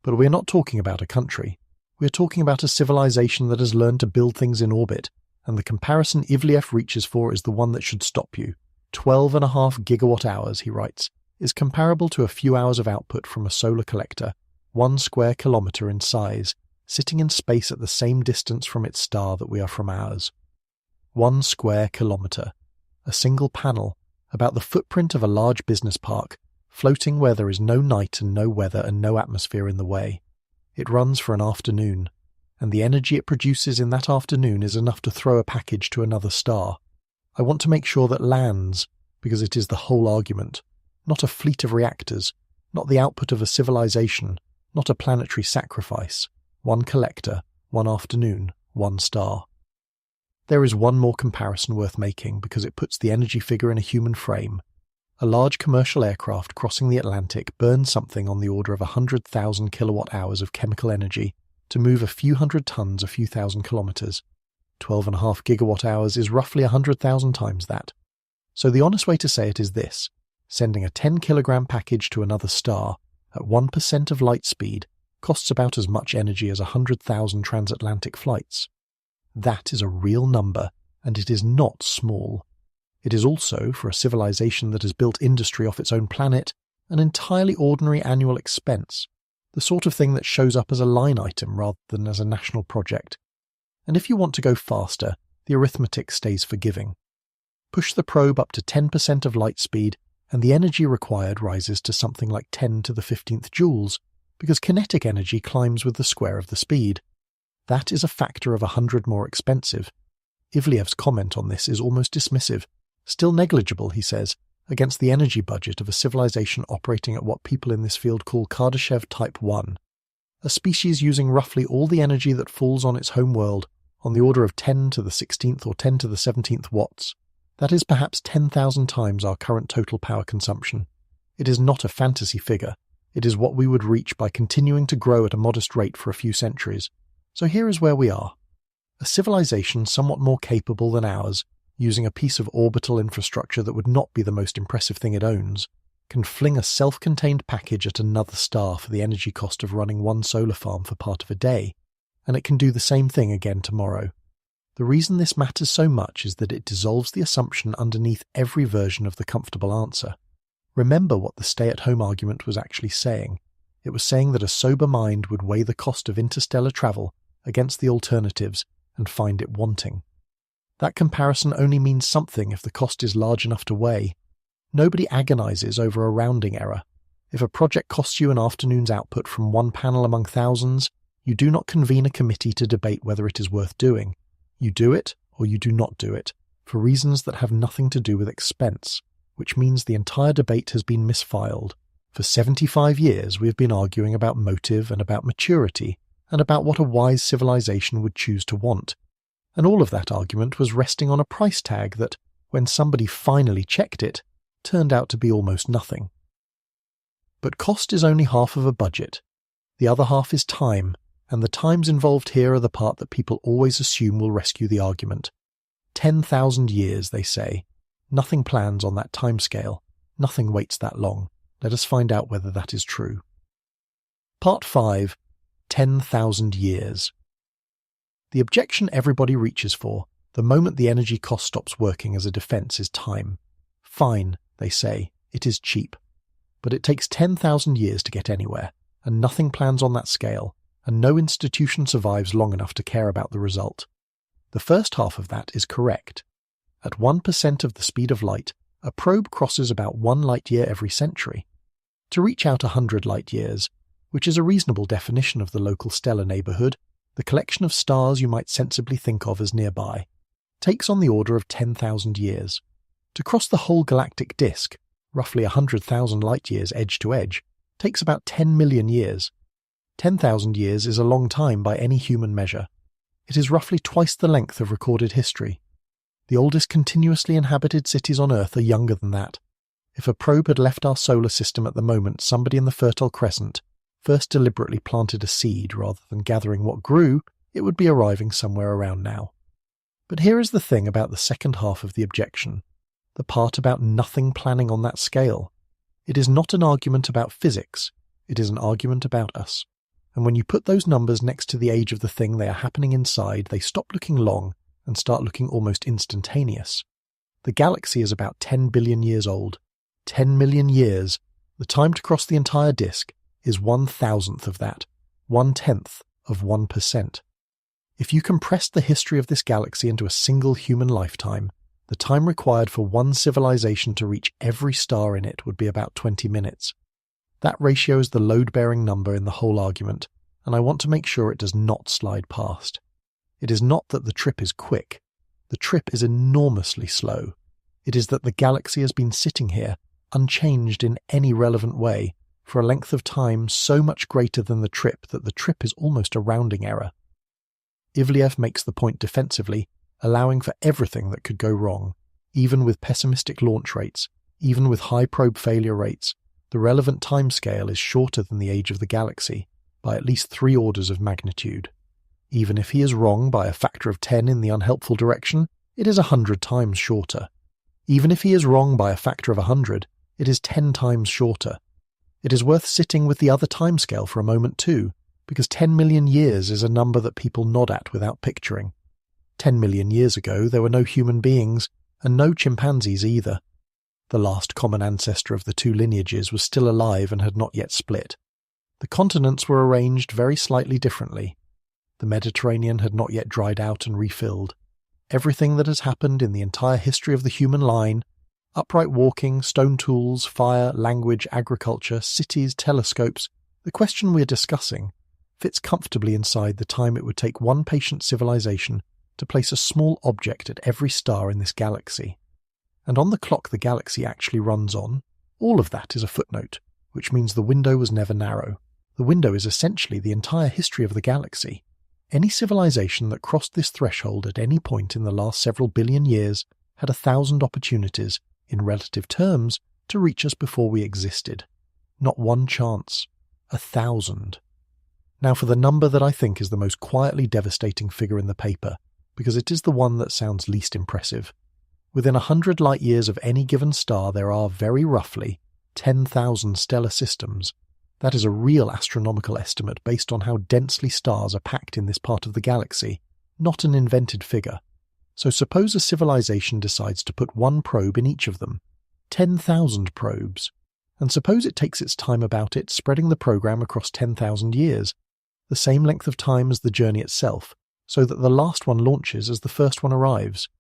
But we're not talking about a country. We're talking about a civilization that has learned to build things in orbit, and the comparison Ivleev reaches for is the one that should stop you. 12.5 gigawatt hours, he writes, is comparable to a few hours of output from a solar collector, 1 square kilometre in size, sitting in space at the same distance from its star that we are from ours. 1 square kilometre. A single panel, about the footprint of a large business park, floating where there is no night and no weather and no atmosphere in the way. It runs for an afternoon, and the energy it produces in that afternoon is enough to throw a package to another star. I want to make sure that lands, because it is the whole argument. Not a fleet of reactors, not the output of a civilization, not a planetary sacrifice. 1 collector, 1 afternoon, 1 star. There is one more comparison worth making because it puts the energy figure in a human frame. A large commercial aircraft crossing the Atlantic burns something on the order of 100,000 kilowatt hours of chemical energy to move a few hundred tons a few thousand kilometres. 12.5 gigawatt hours is roughly 100,000 times that. So the honest way to say it is this: sending a 10-kilogram package to another star at 1% of light speed costs about as much energy as 100,000 transatlantic flights. That is a real number, and it is not small. It is also, for a civilization that has built industry off its own planet, an entirely ordinary annual expense, the sort of thing that shows up as a line item rather than as a national project. And if you want to go faster, the arithmetic stays forgiving. Push the probe up to 10% of light speed, and the energy required rises to something like 10 to the 15th joules, because kinetic energy climbs with the square of the speed. That is a factor of 100 more expensive. Ivleev's comment on this is almost dismissive. Still negligible, he says, against the energy budget of a civilization operating at what people in this field call Kardashev Type 1, a species using roughly all the energy that falls on its home world, on the order of 10 to the 16th or 10 to the 17th watts. That is perhaps 10,000 times our current total power consumption. It is not a fantasy figure. It is what we would reach by continuing to grow at a modest rate for a few centuries. So here is where we are. A civilization somewhat more capable than ours, using a piece of orbital infrastructure that would not be the most impressive thing it owns, can fling a self-contained package at another star for the energy cost of running one solar farm for part of a day, and it can do the same thing again tomorrow. The reason this matters so much is that it dissolves the assumption underneath every version of the comfortable answer. Remember what the stay-at-home argument was actually saying. It was saying that a sober mind would weigh the cost of interstellar travel against the alternatives and find it wanting. That comparison only means something if the cost is large enough to weigh. Nobody agonizes over a rounding error. If a project costs you an afternoon's output from one panel among thousands, you do not convene a committee to debate whether it is worth doing. You do it, or you do not do it, for reasons that have nothing to do with expense, which means the entire debate has been misfiled. For 75 years we have been arguing about motive and about maturity, and about what a wise civilization would choose to want. And all of that argument was resting on a price tag that, when somebody finally checked it, turned out to be almost nothing. But cost is only half of a budget. The other half is time, and the times involved here are the part that people always assume will rescue the argument. 10,000 years, they say. Nothing plans on that timescale. Nothing waits that long. Let us find out whether that is true. Part 5. 10,000 years. The objection everybody reaches for, the moment the energy cost stops working as a defense, is time. Fine, they say, it is cheap. But it takes 10,000 years to get anywhere, and nothing plans on that scale, and no institution survives long enough to care about the result. The first half of that is correct. At 1% of the speed of light, a probe crosses about 1 light-year every century. To reach out 100 light-years, which is a reasonable definition of the local stellar neighbourhood, the collection of stars you might sensibly think of as nearby, takes on the order of 10,000 years. To cross the whole galactic disk, roughly 100,000 light-years edge to edge, takes about 10 million years. 10,000 years is a long time by any human measure. It is roughly twice the length of recorded history. The oldest continuously inhabited cities on Earth are younger than that. If a probe had left our solar system at the moment somebody in the Fertile Crescent first deliberately planted a seed rather than gathering what grew, it would be arriving somewhere around now. But here is the thing about the second half of the objection, the part about nothing planning on that scale. It is not an argument about physics, it is an argument about us. And when you put those numbers next to the age of the thing they are happening inside, they stop looking long and start looking almost instantaneous. The galaxy is about 10 billion years old. 10 million years, the time to cross the entire disk, is 1,000th of that, 1/10 of 1%. If you compressed the history of this galaxy into a single human lifetime, the time required for one civilization to reach every star in it would be about 20 minutes. That ratio is the load-bearing number in the whole argument, and I want to make sure it does not slide past. It is not that the trip is quick. The trip is enormously slow. It is that the galaxy has been sitting here, unchanged in any relevant way, for a length of time so much greater than the trip that the trip is almost a rounding error. Ivleev makes the point defensively, allowing for everything that could go wrong, even with pessimistic launch rates, even with high probe failure rates. The relevant timescale is shorter than the age of the galaxy, by at least 3 orders of magnitude. Even if he is wrong by a factor of 10 in the unhelpful direction, it is 100 times shorter. Even if he is wrong by a factor of 100, it is 10 times shorter. It is worth sitting with the other timescale for a moment too, because 10 million years is a number that people nod at without picturing. 10 million years ago there were no human beings, and no chimpanzees either. The last common ancestor of the 2 lineages was still alive and had not yet split. The continents were arranged very slightly differently. The Mediterranean had not yet dried out and refilled. Everything that has happened in the entire history of the human line, upright walking, stone tools, fire, language, agriculture, cities, telescopes, the question we are discussing, fits comfortably inside the time it would take one patient civilization to place a small object at every star in this galaxy. And on the clock the galaxy actually runs on, all of that is a footnote, which means the window was never narrow. The window is essentially the entire history of the galaxy. Any civilization that crossed this threshold at any point in the last several billion years had 1,000 opportunities, in relative terms, to reach us before we existed. Not one chance. 1,000. Now for the number that I think is the most quietly devastating figure in the paper, because it is the one that sounds least impressive. Within 100 light-years of any given star there are, very roughly, 10,000 stellar systems. That is a real astronomical estimate based on how densely stars are packed in this part of the galaxy, not an invented figure. So suppose a civilization decides to put one probe in each of them. 10,000 probes. And suppose it takes its time about it, spreading the program across 10,000 years, the same length of time as the journey itself, so that the last one launches as the first one arrives.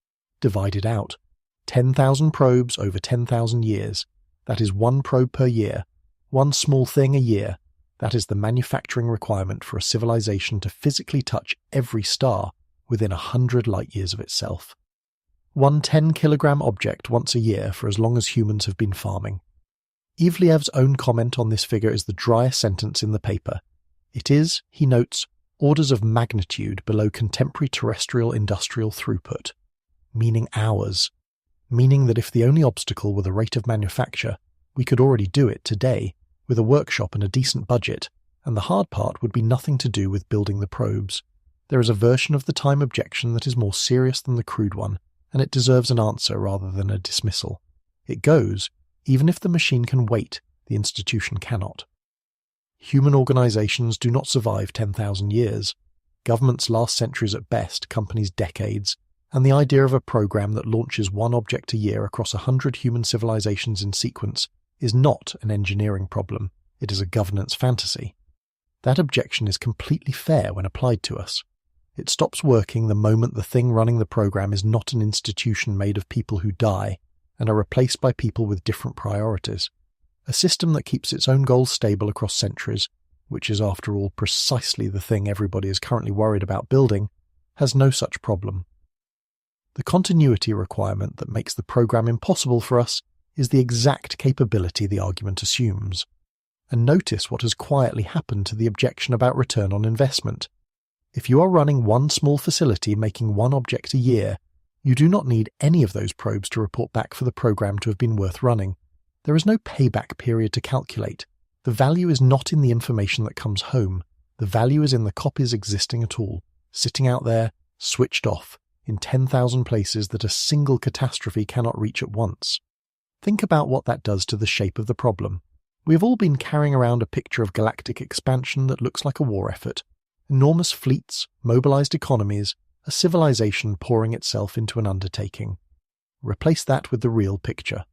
Divided out. 10,000 probes over 10,000 years. That is 1 probe per year. 1 small thing a year. That is the manufacturing requirement for a civilization to physically touch every star within 100 light-years of itself. 1 10-kilogram object once a year for as long as humans have been farming. Ivleev's own comment on this figure is the driest sentence in the paper. It is, he notes, orders of magnitude below contemporary terrestrial industrial throughput, meaning hours, meaning that if the only obstacle were the rate of manufacture, we could already do it today, with a workshop and a decent budget, and the hard part would be nothing to do with building the probes. There is a version of the time objection that is more serious than the crude one, and it deserves an answer rather than a dismissal. It goes, even if the machine can wait, the institution cannot. Human organizations do not survive 10,000 years. Governments last centuries at best, companies decades, and the idea of a program that launches 1 object a year across 100 human civilizations in sequence is not an engineering problem, it is a governance fantasy. That objection is completely fair when applied to us. It stops working the moment the thing running the program is not an institution made of people who die and are replaced by people with different priorities. A system that keeps its own goals stable across centuries, which is after all precisely the thing everybody is currently worried about building, has no such problem. The continuity requirement that makes the program impossible for us is the exact capability the argument assumes. And notice what has quietly happened to the objection about return on investment. If you are running one small facility making one object a year, you do not need any of those probes to report back for the program to have been worth running. There is no payback period to calculate. The value is not in the information that comes home. The value is in the copies existing at all, sitting out there, switched off, in 10,000 places that a single catastrophe cannot reach at once. Think about what that does to the shape of the problem. We have all been carrying around a picture of galactic expansion that looks like a war effort. Enormous fleets, mobilized economies, a civilization pouring itself into an undertaking. Replace that with the real picture.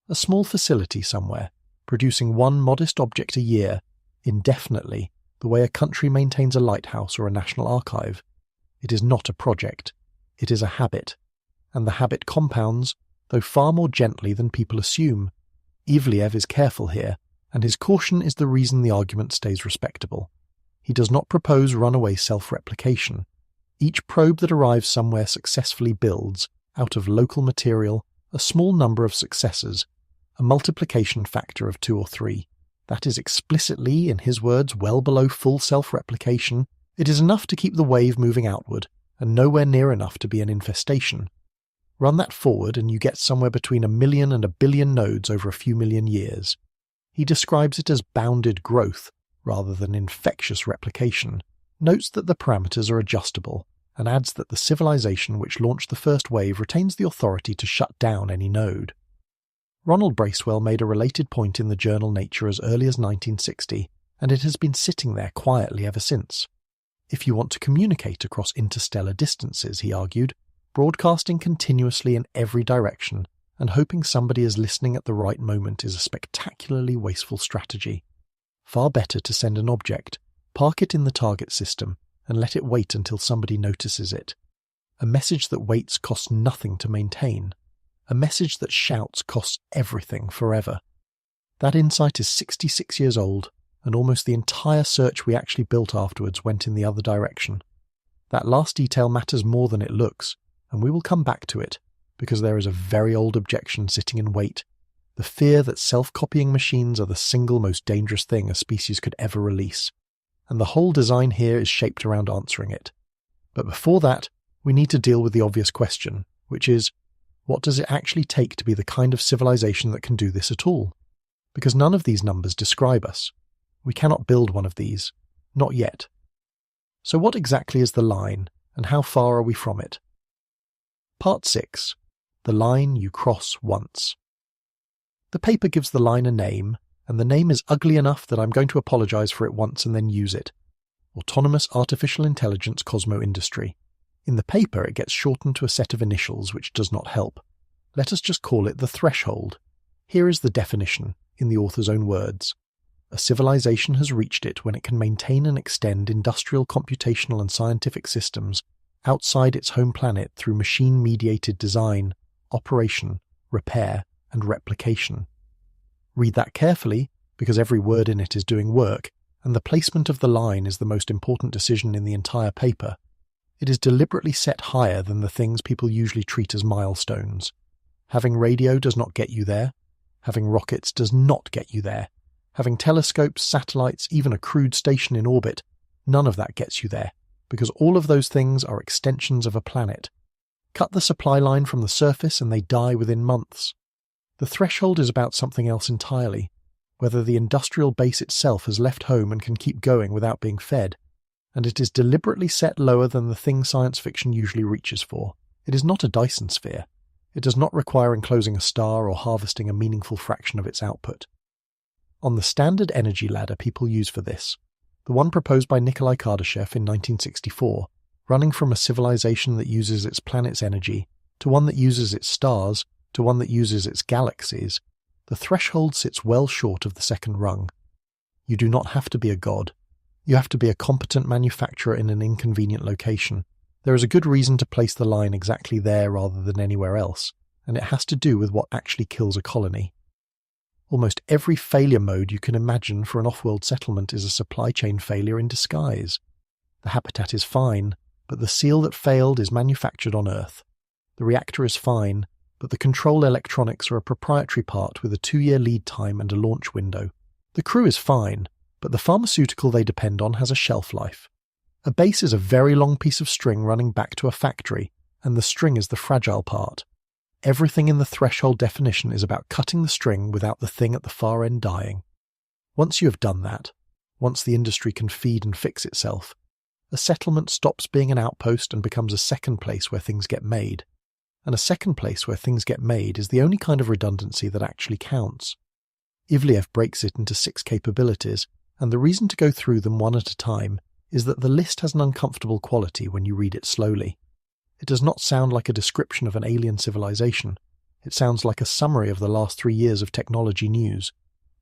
A small facility somewhere, producing one modest object a year, indefinitely, the way a country maintains a lighthouse or a national archive. It is not a project. It is a habit. And the habit compounds, though far more gently than people assume. Ivliev is careful here, and his caution is the reason the argument stays respectable. He does not propose runaway self-replication. Each probe that arrives somewhere successfully builds, out of local material, a small number of successors, a multiplication factor of 2 or 3. That is explicitly, in his words, well below full self-replication. It is enough to keep the wave moving outward, and nowhere near enough to be an infestation. Run that forward and you get somewhere between 1 million and 1 billion nodes over a few million years. He describes it as bounded growth, rather than infectious replication, notes that the parameters are adjustable, and adds that the civilization which launched the first wave retains the authority to shut down any node. Ronald Bracewell made a related point in the journal Nature as early as 1960, and it has been sitting there quietly ever since. If you want to communicate across interstellar distances, he argued, broadcasting continuously in every direction and hoping somebody is listening at the right moment is a spectacularly wasteful strategy. Far better to send an object, park it in the target system, and let it wait until somebody notices it. A message that waits costs nothing to maintain. A message that shouts costs everything forever. That insight is 66 years old, and almost the entire search we actually built afterwards went in the other direction. That last detail matters more than it looks, and we will come back to it, because there is a very old objection sitting in wait, the fear that self-copying machines are the single most dangerous thing a species could ever release, and the whole design here is shaped around answering it. But before that, we need to deal with the obvious question, which is, what does it actually take to be the kind of civilization that can do this at all? Because none of these numbers describe us. We cannot build one of these. Not yet. So what exactly is the line, and how far are we from it? Part 6. The line you cross once. The paper gives the line a name, and the name is ugly enough that I'm going to apologize for it once and then use it. Autonomous Artificial Intelligence Cosmo Industry. In the paper it gets shortened to a set of initials which does not help. Let us just call it the threshold. Here is the definition, in the author's own words. A civilization has reached it when it can maintain and extend industrial, computational and scientific systems outside its home planet through machine-mediated design, operation, repair, and replication. Read that carefully, because every word in it is doing work, and the placement of the line is the most important decision in the entire paper. It is deliberately set higher than the things people usually treat as milestones. Having radio does not get you there. Having rockets does not get you there. Having telescopes, satellites, even a crewed station in orbit, none of that gets you there, because all of those things are extensions of a planet. Cut the supply line from the surface and they die within months. The threshold is about something else entirely, whether the industrial base itself has left home and can keep going without being fed, and it is deliberately set lower than the thing science fiction usually reaches for. It is not a Dyson sphere. It does not require enclosing a star or harvesting a meaningful fraction of its output. On the standard energy ladder people use for this, the one proposed by Nikolai Kardashev in 1964, running from a civilization that uses its planet's energy, to one that uses its stars, to one that uses its galaxies, the threshold sits well short of the second rung. You do not have to be a god. You have to be a competent manufacturer in an inconvenient location. There is a good reason to place the line exactly there rather than anywhere else, and it has to do with what actually kills a colony. Almost every failure mode you can imagine for an off-world settlement is a supply chain failure in disguise. The habitat is fine, but the seal that failed is manufactured on Earth. The reactor is fine, but the control electronics are a proprietary part with a 2-year lead time and a launch window. The crew is fine, but the pharmaceutical they depend on has a shelf life. A base is a very long piece of string running back to a factory, and the string is the fragile part. Everything in the threshold definition is about cutting the string without the thing at the far end dying. Once you have done that, once the industry can feed and fix itself, a settlement stops being an outpost and becomes a second place where things get made. And a second place where things get made is the only kind of redundancy that actually counts. Ivliev breaks it into 6 capabilities, and the reason to go through them one at a time is that the list has an uncomfortable quality when you read it slowly. It does not sound like a description of an alien civilization. It sounds like a summary of the last 3 years of technology news.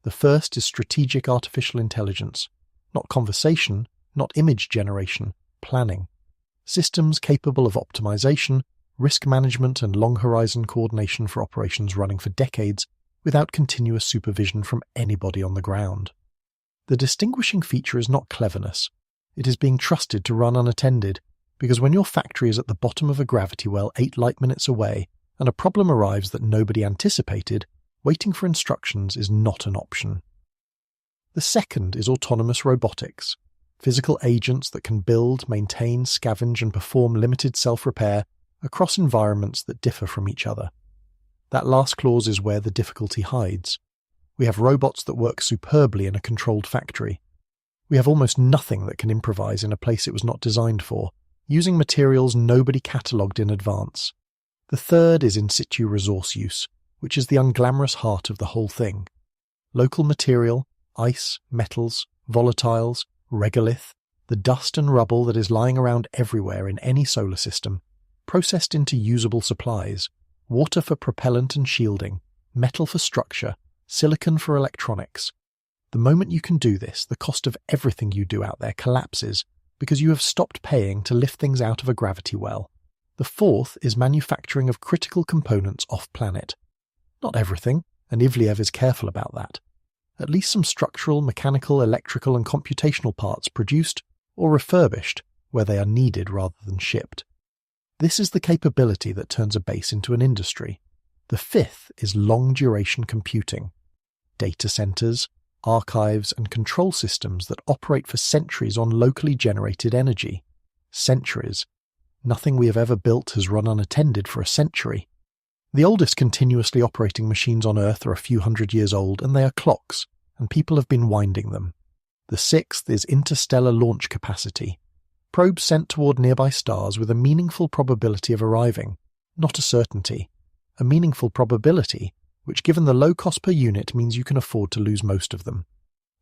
The first is strategic artificial intelligence. Not conversation, not image generation, planning. Systems capable of optimization, risk management and long-horizon coordination for operations running for decades without continuous supervision from anybody on the ground. The distinguishing feature is not cleverness. It is being trusted to run unattended, because when your factory is at the bottom of a gravity well 8 light minutes away and a problem arrives that nobody anticipated, waiting for instructions is not an option. The second is autonomous robotics, physical agents that can build, maintain, scavenge and perform limited self-repair across environments that differ from each other. That last clause is where the difficulty hides. We have robots that work superbly in a controlled factory. We have almost nothing that can improvise in a place it was not designed for, using materials nobody catalogued in advance. The third is in situ resource use, which is the unglamorous heart of the whole thing. Local material, ice, metals, volatiles, regolith, the dust and rubble that is lying around everywhere in any solar system, processed into usable supplies, water for propellant and shielding, metal for structure, silicon for electronics. The moment you can do this, the cost of everything you do out there collapses because you have stopped paying to lift things out of a gravity well. The fourth is manufacturing of critical components off-planet. Not everything, and Ivliev is careful about that. At least some structural, mechanical, electrical and computational parts produced or refurbished where they are needed rather than shipped. This is the capability that turns a base into an industry. The fifth is long-duration computing. Data centers, archives and control systems that operate for centuries on locally generated energy. Centuries. Nothing we have ever built has run unattended for a century. The oldest continuously operating machines on Earth are a few hundred years old, and they are clocks, and people have been winding them. The sixth is interstellar launch capacity. Probes sent toward nearby stars with a meaningful probability of arriving, not a certainty. A meaningful probability, which given the low cost per unit means you can afford to lose most of them.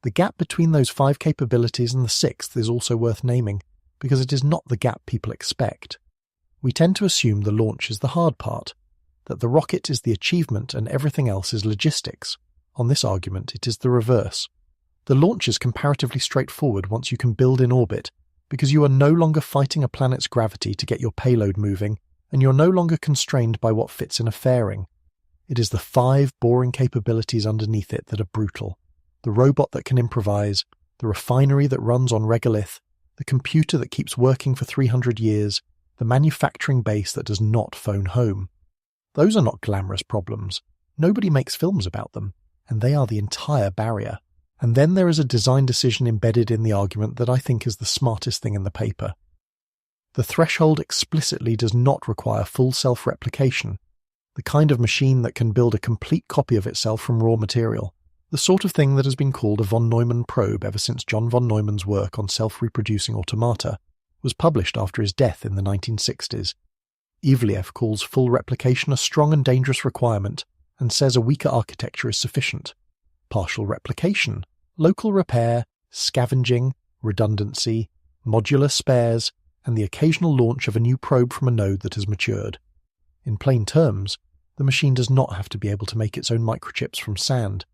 The gap between those 5 capabilities and the sixth is also worth naming, because it is not the gap people expect. We tend to assume the launch is the hard part, that the rocket is the achievement and everything else is logistics. On this argument, it is the reverse. The launch is comparatively straightforward once you can build in orbit, because you are no longer fighting a planet's gravity to get your payload moving, and you're no longer constrained by what fits in a fairing. It is the 5 boring capabilities underneath it that are brutal. The robot that can improvise, the refinery that runs on regolith, the computer that keeps working for 300 years, the manufacturing base that does not phone home. Those are not glamorous problems. Nobody makes films about them, and they are the entire barrier. And then there is a design decision embedded in the argument that I think is the smartest thing in the paper. The threshold explicitly does not require full self-replication, the kind of machine that can build a complete copy of itself from raw material, the sort of thing that has been called a von Neumann probe ever since John von Neumann's work on self-reproducing automata was published after his death in the 1960s. Ivliev calls full replication a strong and dangerous requirement and says a weaker architecture is sufficient. Partial replication, local repair, scavenging, redundancy, modular spares, and the occasional launch of a new probe from a node that has matured. In plain terms, the machine does not have to be able to make its own microchips from sand.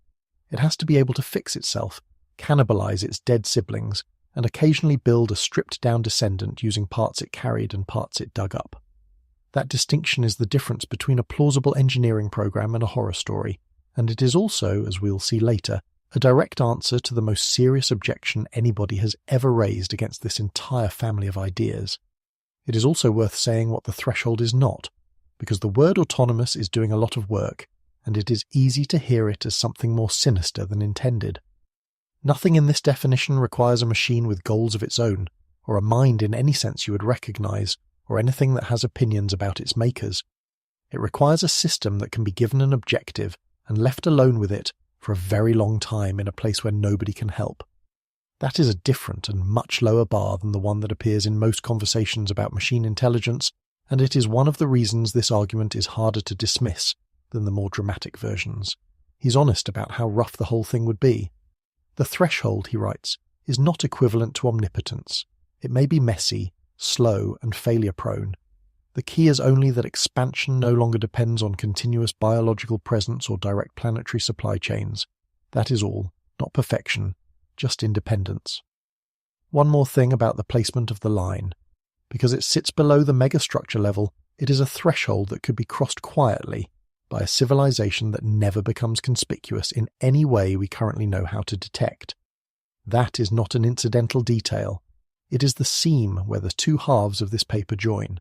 It has to be able to fix itself, cannibalize its dead siblings, and occasionally build a stripped-down descendant using parts it carried and parts it dug up. That distinction is the difference between a plausible engineering program and a horror story, and it is also, as we'll see later, a direct answer to the most serious objection anybody has ever raised against this entire family of ideas. It is also worth saying what the threshold is not. because the word autonomous is doing a lot of work, and it is easy to hear it as something more sinister than intended. Nothing in this definition requires a machine with goals of its own, or a mind in any sense you would recognize, or anything that has opinions about its makers. It requires a system that can be given an objective and left alone with it for a very long time in a place where nobody can help. That is a different and much lower bar than the one that appears in most conversations about machine intelligence, and it is one of the reasons this argument is harder to dismiss than the more dramatic versions. He's honest about how rough the whole thing would be. The threshold, he writes, is not equivalent to omnipotence. It may be messy, slow, and failure-prone. The key is only that expansion no longer depends on continuous biological presence or direct planetary supply chains. That is all, not perfection, just independence. One more thing about the placement of the line. Because it sits below the megastructure level, it is a threshold that could be crossed quietly by a civilization that never becomes conspicuous in any way we currently know how to detect. That is not an incidental detail. It is the seam where the two halves of this paper join.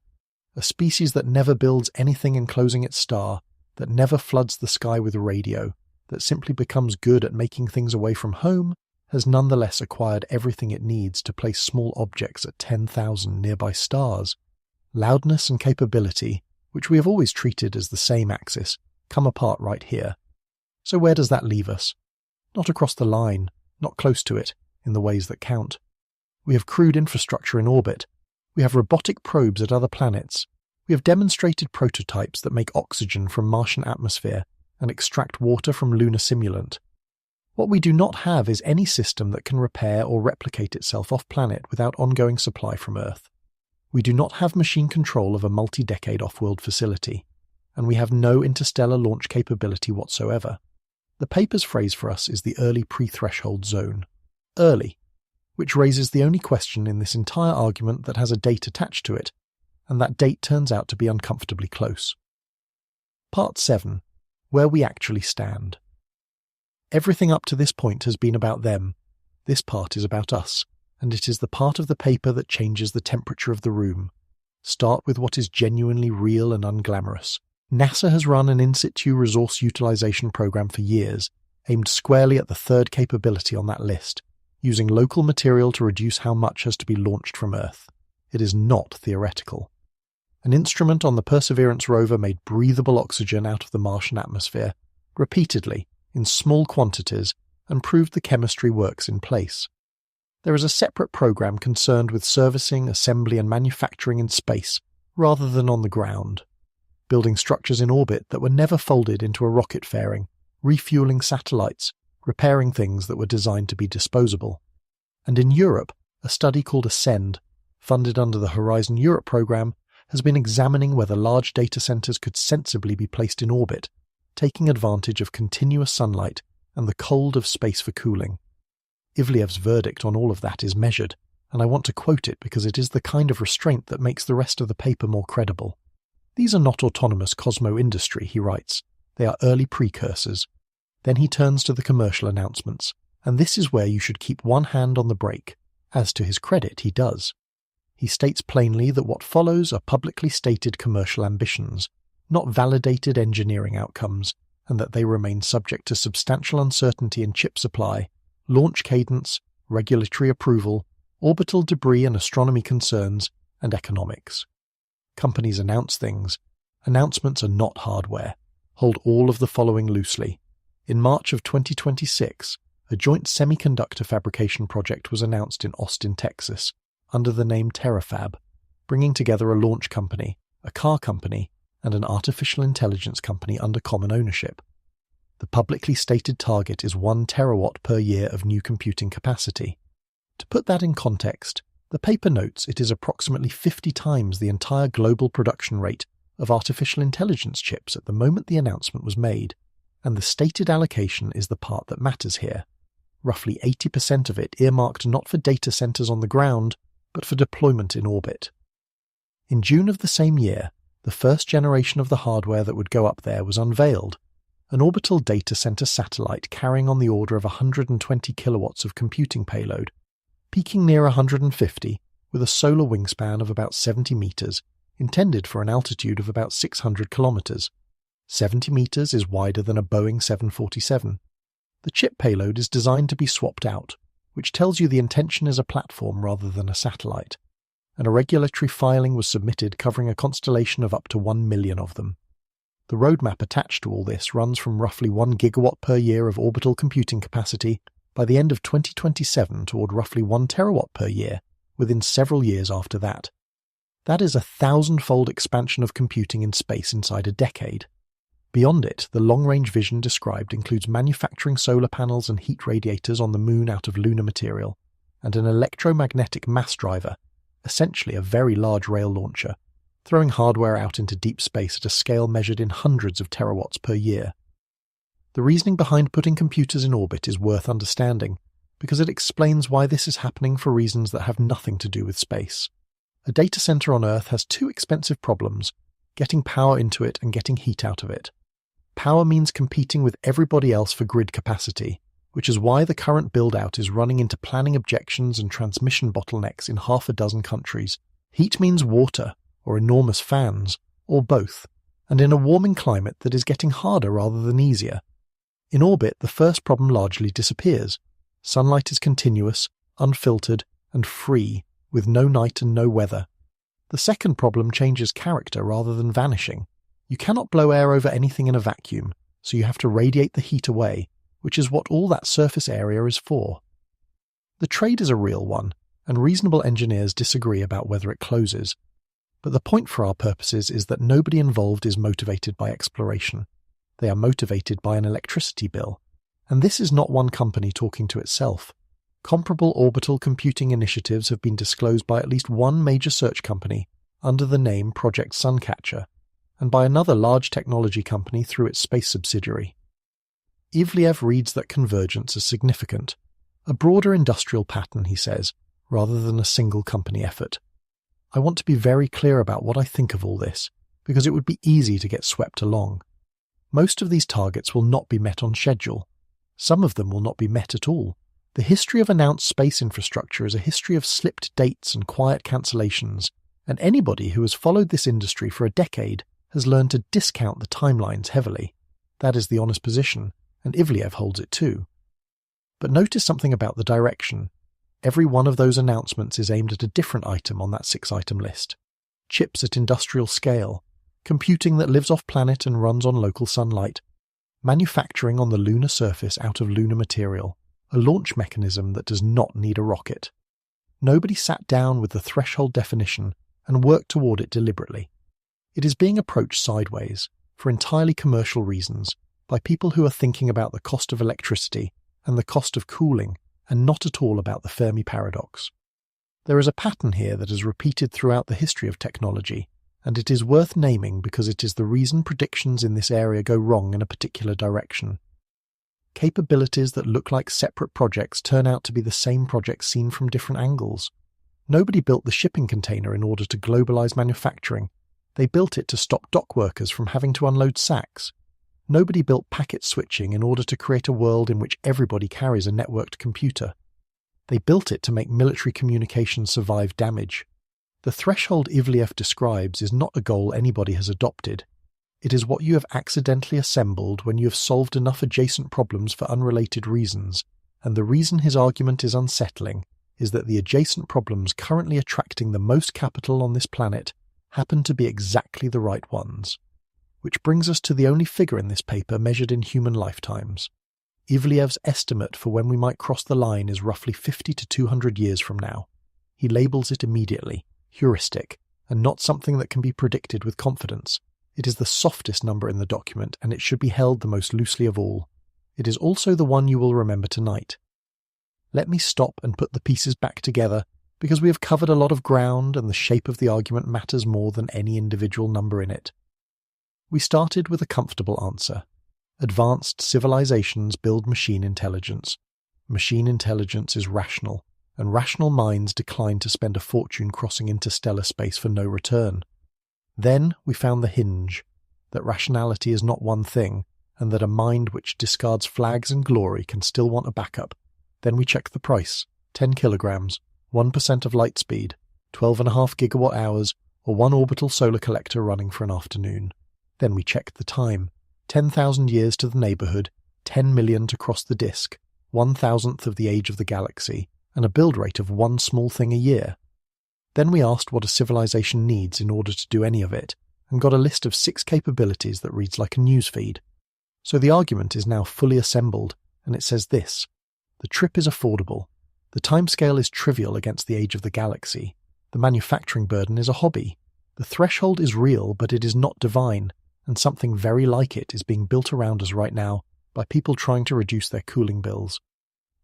A species that never builds anything enclosing its star, that never floods the sky with radio, that simply becomes good at making things away from home, has nonetheless acquired everything it needs to place small objects at 10,000 nearby stars. Loudness and capability, which we have always treated as the same axis, come apart right here. So where does that leave us? Not across the line, not close to it, in the ways that count. We have crude infrastructure in orbit. We have robotic probes at other planets. We have demonstrated prototypes that make oxygen from Martian atmosphere and extract water from lunar simulant. What we do not have is any system that can repair or replicate itself off-planet without ongoing supply from Earth. We do not have machine control of a multi-decade off-world facility, and we have no interstellar launch capability whatsoever. The paper's phrase for us is the early pre-threshold zone. Early, which raises the only question in this entire argument that has a date attached to it, and that date turns out to be uncomfortably close. Part 7. Where we actually stand. Everything up to this point has been about them. This part is about us, and it is the part of the paper that changes the temperature of the room. Start with what is genuinely real and unglamorous. NASA has run an in-situ resource utilization program for years, aimed squarely at the third capability on that list, using local material to reduce how much has to be launched from Earth. It is not theoretical. An instrument on the Perseverance rover made breathable oxygen out of the Martian atmosphere, repeatedly, in small quantities, and proved the chemistry works in place. There is a separate program concerned with servicing, assembly, and manufacturing in space, rather than on the ground. Building structures in orbit that were never folded into a rocket fairing, refueling satellites, repairing things that were designed to be disposable. And in Europe, a study called Ascend, funded under the Horizon Europe program, has been examining whether large data centers could sensibly be placed in orbit, taking advantage of continuous sunlight and the cold of space for cooling. Ivliev's verdict on all of that is measured, and I want to quote it because it is the kind of restraint that makes the rest of the paper more credible. These are not autonomous cosmo-industry, he writes. They are early precursors. Then he turns to the commercial announcements, and this is where you should keep one hand on the brake. As to his credit, he does. He states plainly that what follows are publicly stated commercial ambitions, not validated engineering outcomes, and that they remain subject to substantial uncertainty in chip supply, launch cadence, regulatory approval, orbital debris and astronomy concerns, and economics. Companies announce things. Announcements are not hardware. Hold all of the following loosely. In March of 2026, a joint semiconductor fabrication project was announced in Austin, Texas, under the name TerraFab, bringing together a launch company, a car company, and an artificial intelligence company under common ownership. The publicly stated target is 1 terawatt per year of new computing capacity. To put that in context, the paper notes it is approximately 50 times the entire global production rate of artificial intelligence chips at the moment the announcement was made, and the stated allocation is the part that matters here. Roughly 80% of it earmarked not for data centers on the ground, but for deployment in orbit. In June of the same year, the first generation of the hardware that would go up there was unveiled, an orbital data center satellite carrying on the order of 120 kilowatts of computing payload, peaking near 150 with a solar wingspan of about 70 meters intended for an altitude of about 600 kilometers. 70 meters is wider than a Boeing 747. The chip payload is designed to be swapped out, which tells you the intention is a platform rather than a satellite. And a regulatory filing was submitted covering a constellation of up to 1 million of them. The roadmap attached to all this runs from roughly 1 gigawatt per year of orbital computing capacity by the end of 2027 toward roughly 1 terawatt per year within several years after that. That is a 1,000-fold expansion of computing in space inside a decade. Beyond it, the long-range vision described includes manufacturing solar panels and heat radiators on the Moon out of lunar material, and an electromagnetic mass driver, essentially a very large rail launcher, throwing hardware out into deep space at a scale measured in hundreds of terawatts per year. The reasoning behind putting computers in orbit is worth understanding, because it explains why this is happening for reasons that have nothing to do with space. A data center on Earth has 2 expensive problems: getting power into it and getting heat out of it. Power means competing with everybody else for grid capacity, which is why the current build-out is running into planning objections and transmission bottlenecks in half a dozen countries. Heat means water, or enormous fans, or both, and in a warming climate that is getting harder rather than easier. In orbit, the first problem largely disappears. Sunlight is continuous, unfiltered, and free, with no night and no weather. The second problem changes character rather than vanishing. You cannot blow air over anything in a vacuum, so you have to radiate the heat away, which is what all that surface area is for. The trade is a real one, and reasonable engineers disagree about whether it closes. But the point for our purposes is that nobody involved is motivated by exploration. They are motivated by an electricity bill. And this is not one company talking to itself. Comparable orbital computing initiatives have been disclosed by at least one major search company under the name Project Suncatcher, and by another large technology company through its space subsidiary. Ivleev reads that convergence is significant, a broader industrial pattern, he says, rather than a single company effort. I want to be very clear about what I think of all this, because it would be easy to get swept along. Most of these targets will not be met on schedule. Some of them will not be met at all. The history of announced space infrastructure is a history of slipped dates and quiet cancellations, and anybody who has followed this industry for a decade has learned to discount the timelines heavily. That is the honest position, and Ivleev holds it too. But notice something about the direction. Every one of those announcements is aimed at a different item on that 6-item list. Chips at industrial scale, computing that lives off-planet and runs on local sunlight, manufacturing on the lunar surface out of lunar material, a launch mechanism that does not need a rocket. Nobody sat down with the threshold definition and worked toward it deliberately. It is being approached sideways, for entirely commercial reasons, by people who are thinking about the cost of electricity and the cost of cooling, and not at all about the Fermi paradox. There is a pattern here that is repeated throughout the history of technology, and it is worth naming because it is the reason predictions in this area go wrong in a particular direction. Capabilities that look like separate projects turn out to be the same project seen from different angles. Nobody built the shipping container in order to globalize manufacturing. They built it to stop dock workers from having to unload sacks. Nobody built packet switching in order to create a world in which everybody carries a networked computer. They built it to make military communications survive damage. The threshold Ivleev describes is not a goal anybody has adopted. It is what you have accidentally assembled when you have solved enough adjacent problems for unrelated reasons, and the reason his argument is unsettling is that the adjacent problems currently attracting the most capital on this planet happen to be exactly the right ones. Which brings us to the only figure in this paper measured in human lifetimes. Ivleev's estimate for when we might cross the line is roughly 50 to 200 years from now. He labels it immediately, heuristic, and not something that can be predicted with confidence. It is the softest number in the document, and it should be held the most loosely of all. It is also the one you will remember tonight. Let me stop and put the pieces back together, because we have covered a lot of ground and the shape of the argument matters more than any individual number in it. We started with a comfortable answer. Advanced civilizations build machine intelligence. Machine intelligence is rational, and rational minds decline to spend a fortune crossing interstellar space for no return. Then we found the hinge, that rationality is not one thing, and that a mind which discards flags and glory can still want a backup. Then we checked the price, 10 kilograms, 1% of light speed, 12.5 gigawatt hours, or one orbital solar collector running for an afternoon. Then we checked the time. 10,000 years to the neighbourhood, 10 million to cross the disk, 1,000th of the age of the galaxy, and a build rate of one small thing a year. Then we asked what a civilization needs in order to do any of it, and got a list of 6 capabilities that reads like a newsfeed. So the argument is now fully assembled, and it says this: the trip is affordable, the timescale is trivial against the age of the galaxy, the manufacturing burden is a hobby, the threshold is real but it is not divine, and something very like it is being built around us right now by people trying to reduce their cooling bills.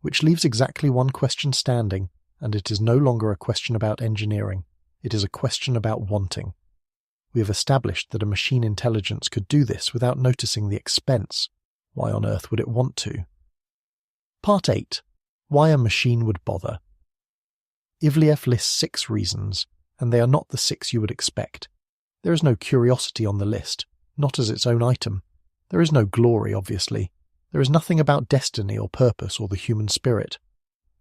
Which leaves exactly one question standing, and it is no longer a question about engineering, it is a question about wanting. We have established that a machine intelligence could do this without noticing the expense. Why on earth would it want to? Part 8. Why a machine would bother. Ivleev lists 6 reasons, and they are not the 6 you would expect. There is no curiosity on the list, not as its own item. There is no glory, obviously. There is nothing about destiny or purpose or the human spirit.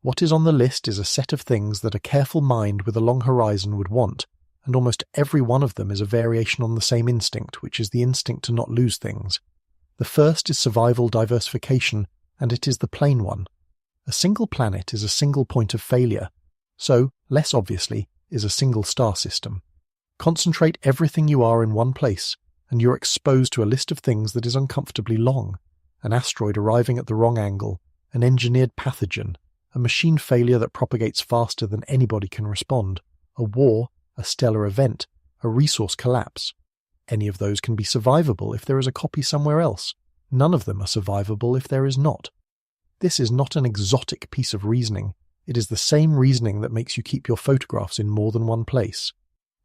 What is on the list is a set of things that a careful mind with a long horizon would want, and almost every one of them is a variation on the same instinct, which is the instinct to not lose things. The first is survival diversification, and it is the plain one. A single planet is a single point of failure, so, less obviously, is a single star system. Concentrate everything you are in one place, and you're exposed to a list of things that is uncomfortably long. An asteroid arriving at the wrong angle, an engineered pathogen, a machine failure that propagates faster than anybody can respond, a war, a stellar event, a resource collapse. Any of those can be survivable if there is a copy somewhere else. None of them are survivable if there is not. This is not an exotic piece of reasoning. It is the same reasoning that makes you keep your photographs in more than one place.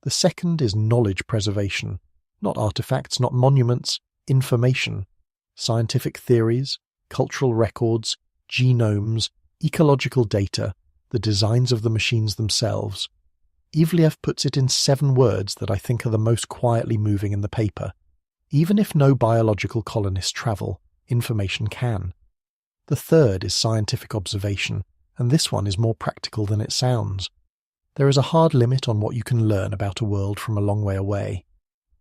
The second is knowledge preservation. Not artifacts, not monuments, information. Scientific theories, cultural records, genomes, ecological data, the designs of the machines themselves. Ivleev puts it in 7 words that I think are the most quietly moving in the paper. Even if no biological colonists travel, information can. The third is scientific observation, and this one is more practical than it sounds. There is a hard limit on what you can learn about a world from a long way away.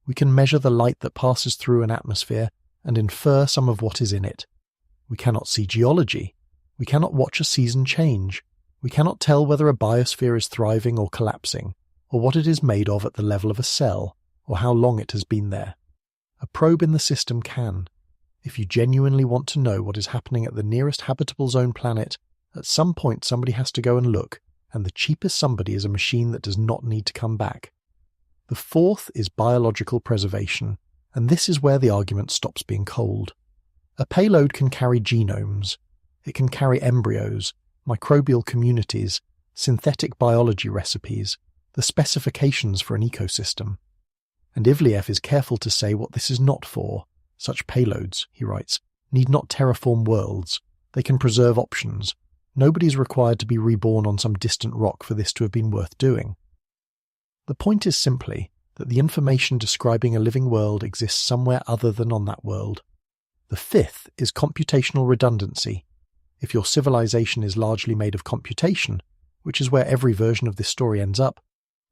We can measure the light that passes through an atmosphere and infer some of what is in it. We cannot see geology. We cannot watch a season change. We cannot tell whether a biosphere is thriving or collapsing, or what it is made of at the level of a cell, or how long it has been there. A probe in the system can. If you genuinely want to know what is happening at the nearest habitable zone planet, at some point somebody has to go and look, and the cheapest somebody is a machine that does not need to come back. The fourth is biological preservation, and this is where the argument stops being cold. A payload can carry genomes. It can carry embryos, microbial communities, synthetic biology recipes, the specifications for an ecosystem. And Ivleev is careful to say what this is not for. Such payloads, he writes, need not terraform worlds. They can preserve options. Nobody is required to be reborn on some distant rock for this to have been worth doing. The point is simply that the information describing a living world exists somewhere other than on that world. The fifth is computational redundancy. If your civilization is largely made of computation, which is where every version of this story ends up,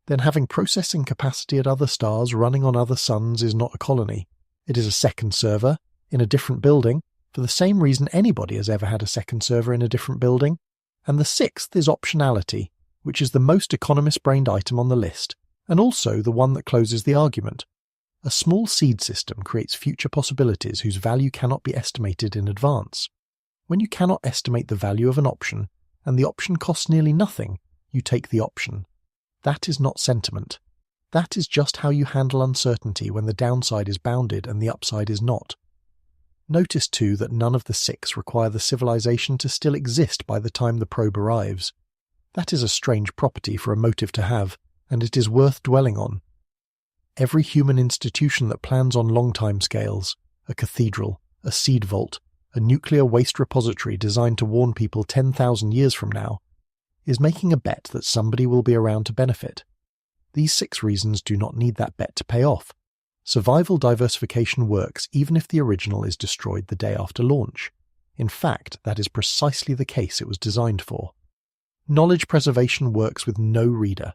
then having processing capacity at other stars running on other suns is not a colony. It is a second server, in a different building, for the same reason anybody has ever had a second server in a different building. And the sixth is optionality, which is the most economist-brained item on the list, and also the one that closes the argument. A small seed system creates future possibilities whose value cannot be estimated in advance. When you cannot estimate the value of an option, and the option costs nearly nothing, you take the option. That is not sentiment. That is just how you handle uncertainty when the downside is bounded and the upside is not. Notice too that none of the 6 require the civilization to still exist by the time the probe arrives. That is a strange property for a motive to have, and it is worth dwelling on. Every human institution that plans on long time scales, a cathedral, a seed vault, a nuclear waste repository designed to warn people 10,000 years from now, is making a bet that somebody will be around to benefit. These 6 reasons do not need that bet to pay off. Survival diversification works even if the original is destroyed the day after launch. In fact, that is precisely the case it was designed for. Knowledge preservation works with no reader.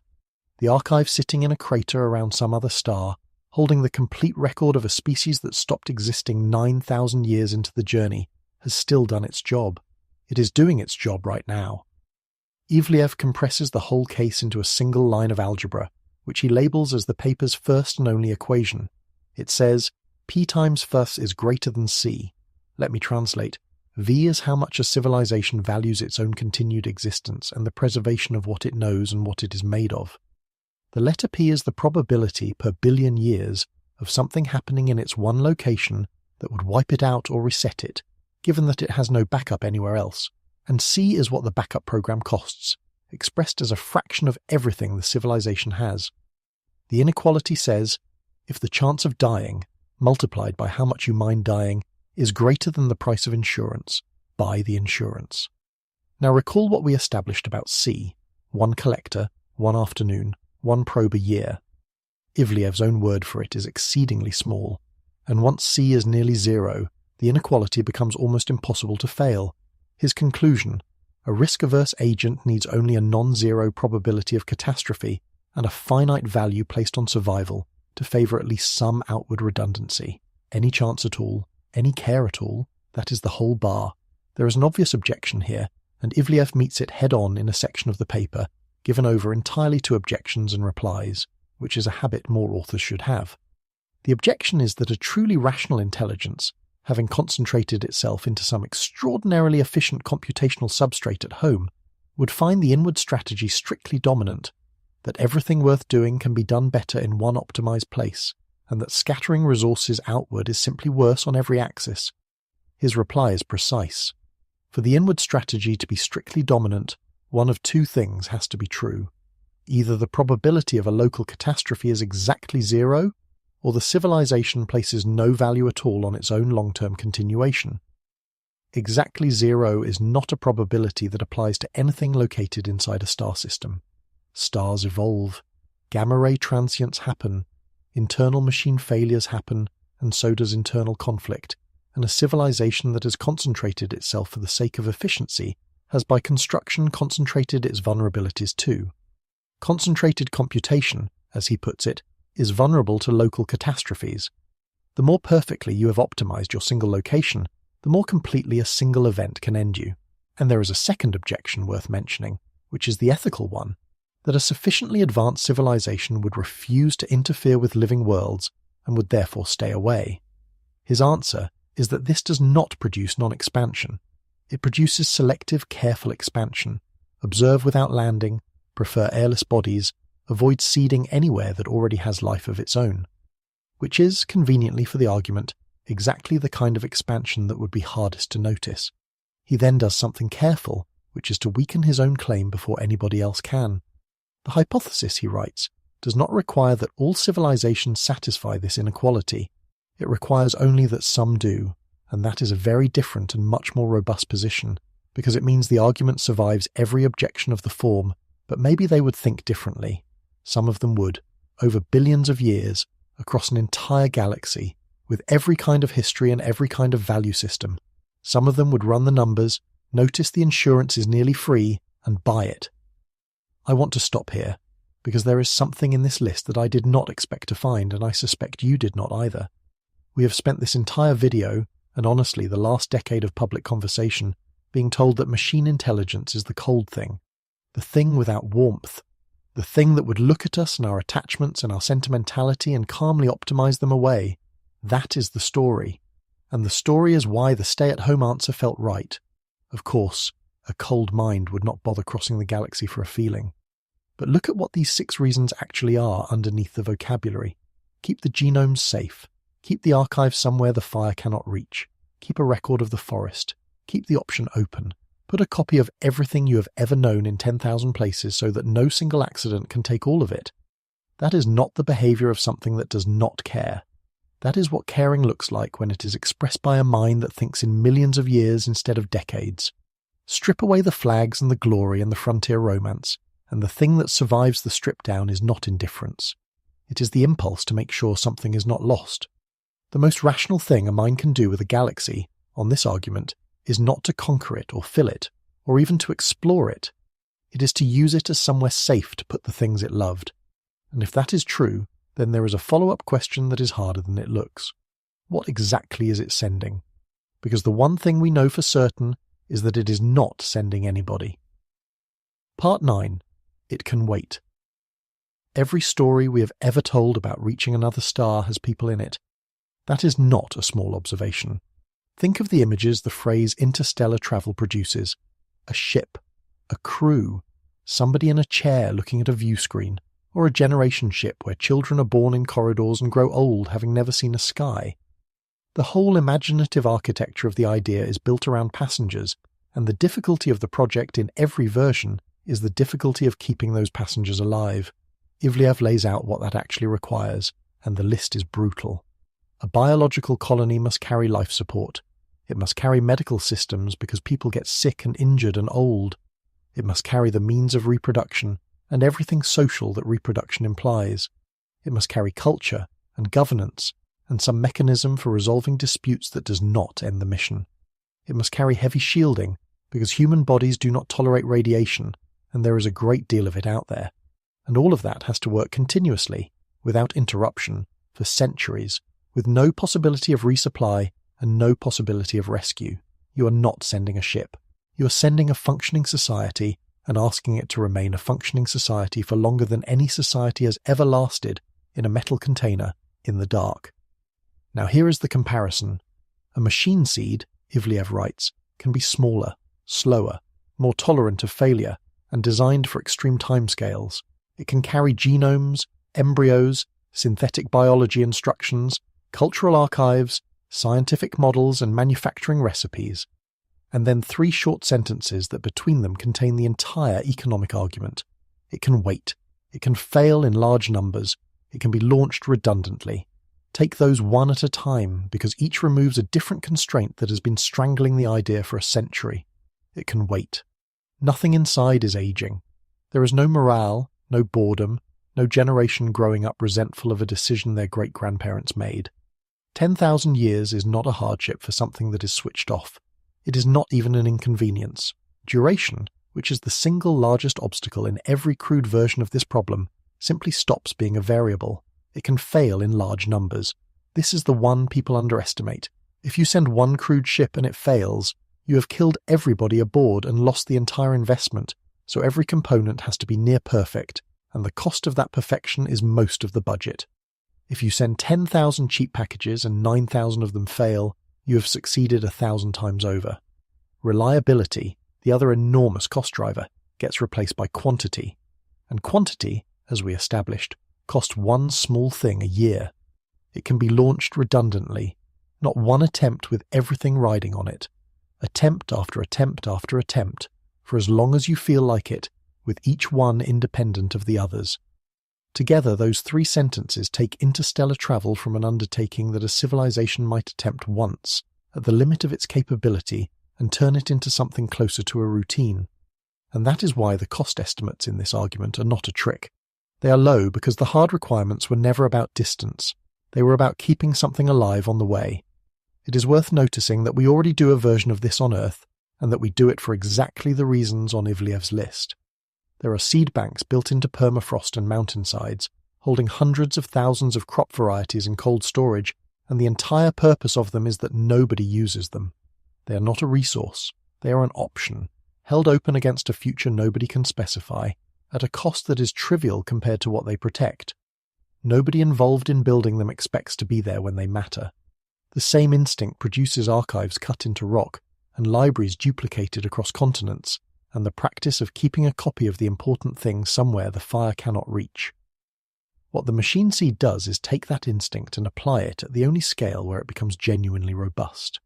The archive sitting in a crater around some other star, holding the complete record of a species that stopped existing 9,000 years into the journey, has still done its job. It is doing its job right now. Ivleev compresses the whole case into a single line of algebra, which he labels as the paper's first and only equation. It says, P times F is greater than C. Let me translate. V is how much a civilization values its own continued existence and the preservation of what it knows and what it is made of. The letter P is the probability per billion years of something happening in its one location that would wipe it out or reset it, given that it has no backup anywhere else. And C is what the backup program costs, expressed as a fraction of everything the civilization has. The inequality says, if the chance of dying, multiplied by how much you mind dying, is greater than the price of insurance, buy the insurance. Now recall what we established about C: one collector, one afternoon, one probe a year. Ivleev's own word for it is exceedingly small, and once C is nearly zero, the inequality becomes almost impossible to fail. His conclusion: a risk-averse agent needs only a non-zero probability of catastrophe and a finite value placed on survival to favour at least some outward redundancy. Any chance at all, any care at all, that is the whole bar. There is an obvious objection here, and Ivleev meets it head-on in a section of the paper, given over entirely to objections and replies, which is a habit more authors should have. The objection is that a truly rational intelligence, having concentrated itself into some extraordinarily efficient computational substrate at home, would find the inward strategy strictly dominant, that everything worth doing can be done better in one optimized place, and that scattering resources outward is simply worse on every axis. His reply is precise. For the inward strategy to be strictly dominant, one of two things has to be true. Either the probability of a local catastrophe is exactly zero, or the civilization places no value at all on its own long-term continuation. Exactly zero is not a probability that applies to anything located inside a star system. Stars evolve, gamma-ray transients happen, internal machine failures happen, and so does internal conflict, and a civilization that has concentrated itself for the sake of efficiency has by construction concentrated its vulnerabilities too. Concentrated computation, as he puts it, is vulnerable to local catastrophes. The more perfectly you have optimized your single location, the more completely a single event can end you. And there is a second objection worth mentioning, which is the ethical one, that a sufficiently advanced civilization would refuse to interfere with living worlds and would therefore stay away. His answer is that this does not produce non-expansion. It produces selective, careful expansion. Observe without landing, prefer airless bodies, avoid seeding anywhere that already has life of its own, which is, conveniently for the argument, exactly the kind of expansion that would be hardest to notice. He then does something careful, which is to weaken his own claim before anybody else can. The hypothesis, he writes, does not require that all civilizations satisfy this inequality. It requires only that some do, and that is a very different and much more robust position, because it means the argument survives every objection of the form, but maybe they would think differently. Some of them would, over billions of years, across an entire galaxy, with every kind of history and every kind of value system. Some of them would run the numbers, notice the insurance is nearly free, and buy it. I want to stop here, because there is something in this list that I did not expect to find, and I suspect you did not either. We have spent this entire video, and honestly the last decade of public conversation, being told that machine intelligence is the cold thing, the thing without warmth, the thing that would look at us and our attachments and our sentimentality and calmly optimize them away. That is the story. And the story is why the stay-at-home answer felt right. Of course, a cold mind would not bother crossing the galaxy for a feeling. But look at what these 6 reasons actually are underneath the vocabulary. Keep the genomes safe. Keep the archive somewhere the fire cannot reach. Keep a record of the forest. Keep the option open. Put a copy of everything you have ever known in 10,000 places so that no single accident can take all of it. That is not the behavior of something that does not care. That is what caring looks like when it is expressed by a mind that thinks in millions of years instead of decades. Strip away the flags and the glory and the frontier romance, and the thing that survives the strip down is not indifference. It is the impulse to make sure something is not lost. The most rational thing a mind can do with a galaxy, on this argument, is not to conquer it or fill it, or even to explore it. It is to use it as somewhere safe to put the things it loved, And if that is true, then there is a follow-up question that is harder than it looks. What exactly is it sending? Because the one thing we know for certain is that it is not sending anybody. Part 9. It can wait. Every story we have ever told about reaching another star has people in it. That is not a small observation. Think of the images the phrase interstellar travel produces. A ship, a crew, somebody in a chair looking at a view screen, or a generation ship where children are born in corridors and grow old having never seen a sky. The whole imaginative architecture of the idea is built around passengers, and the difficulty of the project in every version is the difficulty of keeping those passengers alive. Ivleev lays out what that actually requires, and the list is brutal. A biological colony must carry life support. It must carry medical systems because people get sick and injured and old. It must carry the means of reproduction and everything social that reproduction implies. It must carry culture and governance and some mechanism for resolving disputes that does not end the mission. It must carry heavy shielding because human bodies do not tolerate radiation, and there is a great deal of it out there. And all of that has to work continuously, without interruption, for centuries, with no possibility of resupply and no possibility of rescue. You are not sending a ship. You are sending a functioning society and asking it to remain a functioning society for longer than any society has ever lasted in a metal container in the dark. Now here is the comparison. A machine seed, Ivleev writes, can be smaller, slower, more tolerant of failure, and designed for extreme timescales. It can carry genomes, embryos, synthetic biology instructions, cultural archives, scientific models and manufacturing recipes, and then 3 short sentences that between them contain the entire economic argument. It can wait. It can fail in large numbers. It can be launched redundantly. Take those one at a time, because each removes a different constraint that has been strangling the idea for a century. It can wait. Nothing inside is aging. There is no morale, no boredom, no generation growing up resentful of a decision their great-grandparents made. 10,000 years is not a hardship for something that is switched off. It is not even an inconvenience. Duration, which is the single largest obstacle in every crude version of this problem, simply stops being a variable. It can fail in large numbers. This is the one people underestimate. If you send one crude ship and it fails, you have killed everybody aboard and lost the entire investment, so every component has to be near perfect, and the cost of that perfection is most of the budget. If you send 10,000 cheap packages and 9,000 of them fail, you have succeeded 1,000 times over. Reliability, the other enormous cost driver, gets replaced by quantity. And quantity, as we established, costs one small thing a year. It can be launched redundantly, not one attempt with everything riding on it. Attempt after attempt after attempt, for as long as you feel like it, with each one independent of the others. Together, those 3 sentences take interstellar travel from an undertaking that a civilization might attempt once, at the limit of its capability, and turn it into something closer to a routine. And that is why the cost estimates in this argument are not a trick. They are low because the hard requirements were never about distance. They were about keeping something alive on the way. It is worth noticing that we already do a version of this on Earth, and that we do it for exactly the reasons on Ivleev's list. There are seed banks built into permafrost and mountainsides, holding hundreds of thousands of crop varieties in cold storage, and the entire purpose of them is that nobody uses them. They are not a resource. They are an option, held open against a future nobody can specify, at a cost that is trivial compared to what they protect. Nobody involved in building them expects to be there when they matter. The same instinct produces archives cut into rock, and libraries duplicated across continents, and the practice of keeping a copy of the important thing somewhere the fire cannot reach. What the machine seed does is take that instinct and apply it at the only scale where it becomes genuinely robust.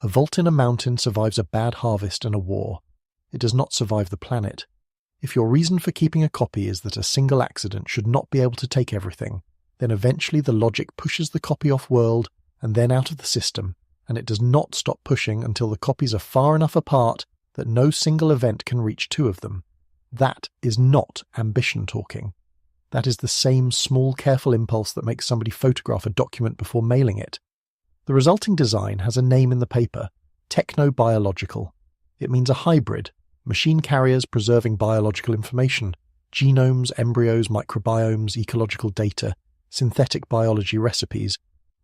A vault in a mountain survives a bad harvest and a war. It does not survive the planet. If your reason for keeping a copy is that a single accident should not be able to take everything, then eventually the logic pushes the copy off-world and then out of the system, and it does not stop pushing until the copies are far enough apart that no single event can reach 2 of them. That is not ambition talking. That is the same small, careful impulse that makes somebody photograph a document before mailing it. The resulting design has a name in the paper, techno-biological. It means a hybrid, machine carriers preserving biological information, genomes, embryos, microbiomes, ecological data, synthetic biology recipes,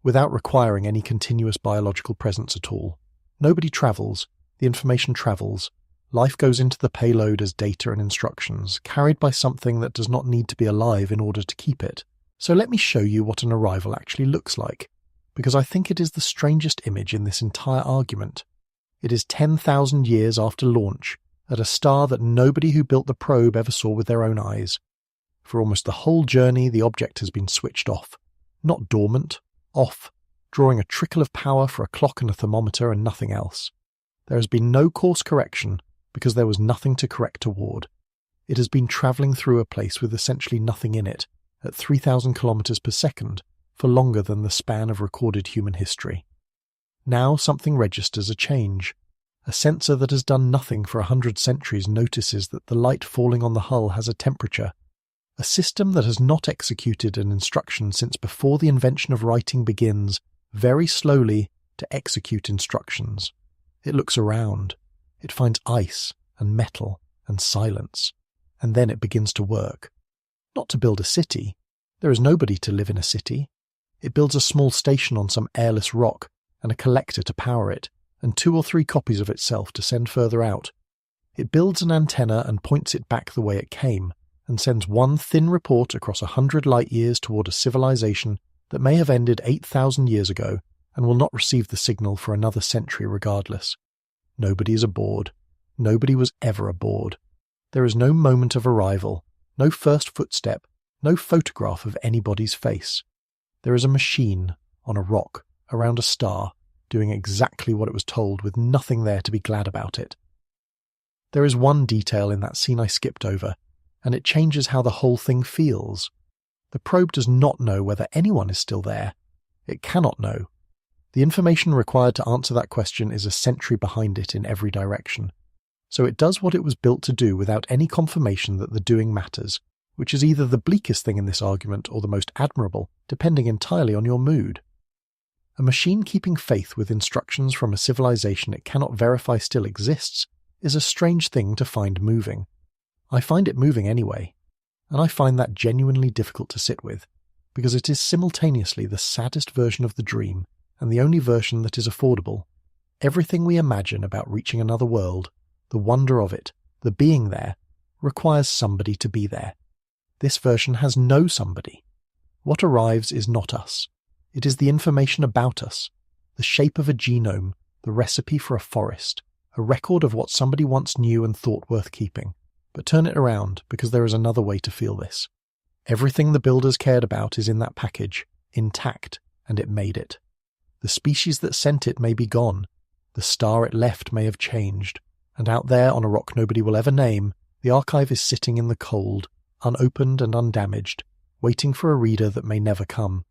without requiring any continuous biological presence at all. Nobody travels, the information travels. Life goes into the payload as data and instructions, carried by something that does not need to be alive in order to keep it. So let me show you what an arrival actually looks like, because I think it is the strangest image in this entire argument. It is 10,000 years after launch, at a star that nobody who built the probe ever saw with their own eyes. For almost the whole journey, the object has been switched off. Not dormant, off, drawing a trickle of power for a clock and a thermometer and nothing else. There has been no course correction, because there was nothing to correct toward. It has been travelling through a place with essentially nothing in it, at 3,000 kilometers per second, for longer than the span of recorded human history. Now something registers a change. A sensor that has done nothing for 100 centuries notices that the light falling on the hull has a temperature. A system that has not executed an instruction since before the invention of writing begins, very slowly, to execute instructions. It looks around. It finds ice and metal and silence, and then it begins to work. Not to build a city. There is nobody to live in a city. It builds a small station on some airless rock and a collector to power it, and 2 or 3 copies of itself to send further out. It builds an antenna and points it back the way it came, and sends one thin report across 100 light-years toward a civilization that may have ended 8,000 years ago and will not receive the signal for another century regardless. Nobody is aboard. Nobody was ever aboard. There is no moment of arrival, no first footstep, no photograph of anybody's face. There is a machine on a rock around a star doing exactly what it was told with nothing there to be glad about it. There is one detail in that scene I skipped over, and it changes how the whole thing feels. The probe does not know whether anyone is still there. It cannot know. The information required to answer that question is a century behind it in every direction. So it does what it was built to do without any confirmation that the doing matters, which is either the bleakest thing in this argument or the most admirable, depending entirely on your mood. A machine keeping faith with instructions from a civilization it cannot verify still exists is a strange thing to find moving. I find it moving anyway, and I find that genuinely difficult to sit with, because it is simultaneously the saddest version of the dream and the only version that is affordable. Everything we imagine about reaching another world, the wonder of it, the being there, requires somebody to be there. This version has no somebody. What arrives is not us. It is the information about us, the shape of a genome, the recipe for a forest, a record of what somebody once knew and thought worth keeping. But turn it around, because there is another way to feel this. Everything the builders cared about is in that package, intact, and it made it. The species that sent it may be gone, the star it left may have changed, and out there on a rock nobody will ever name, the archive is sitting in the cold, unopened and undamaged, waiting for a reader that may never come.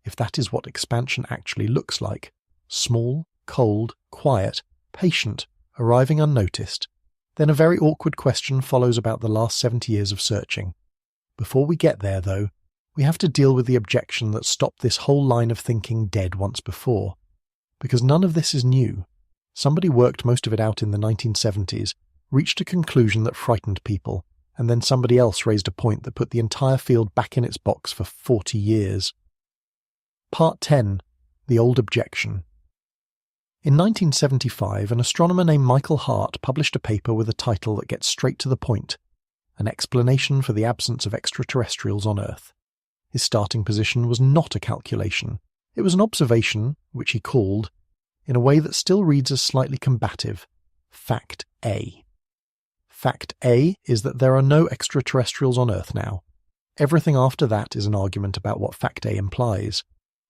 If that is what expansion actually looks like, small, cold, quiet, patient, arriving unnoticed, then a very awkward question follows about the last 70 years of searching. Before we get there, though, we have to deal with the objection that stopped this whole line of thinking dead once before. Because none of this is new. Somebody worked most of it out in the 1970s, reached a conclusion that frightened people, and then somebody else raised a point that put the entire field back in its box for 40 years. Part 10. The Old Objection. In 1975, an astronomer named Michael Hart published a paper with a title that gets straight to the point, An Explanation for the Absence of Extraterrestrials on Earth. His starting position was not a calculation. It was an observation, which he called, in a way that still reads as slightly combative, Fact A. Fact A is that there are no extraterrestrials on Earth now. Everything after that is an argument about what Fact A implies.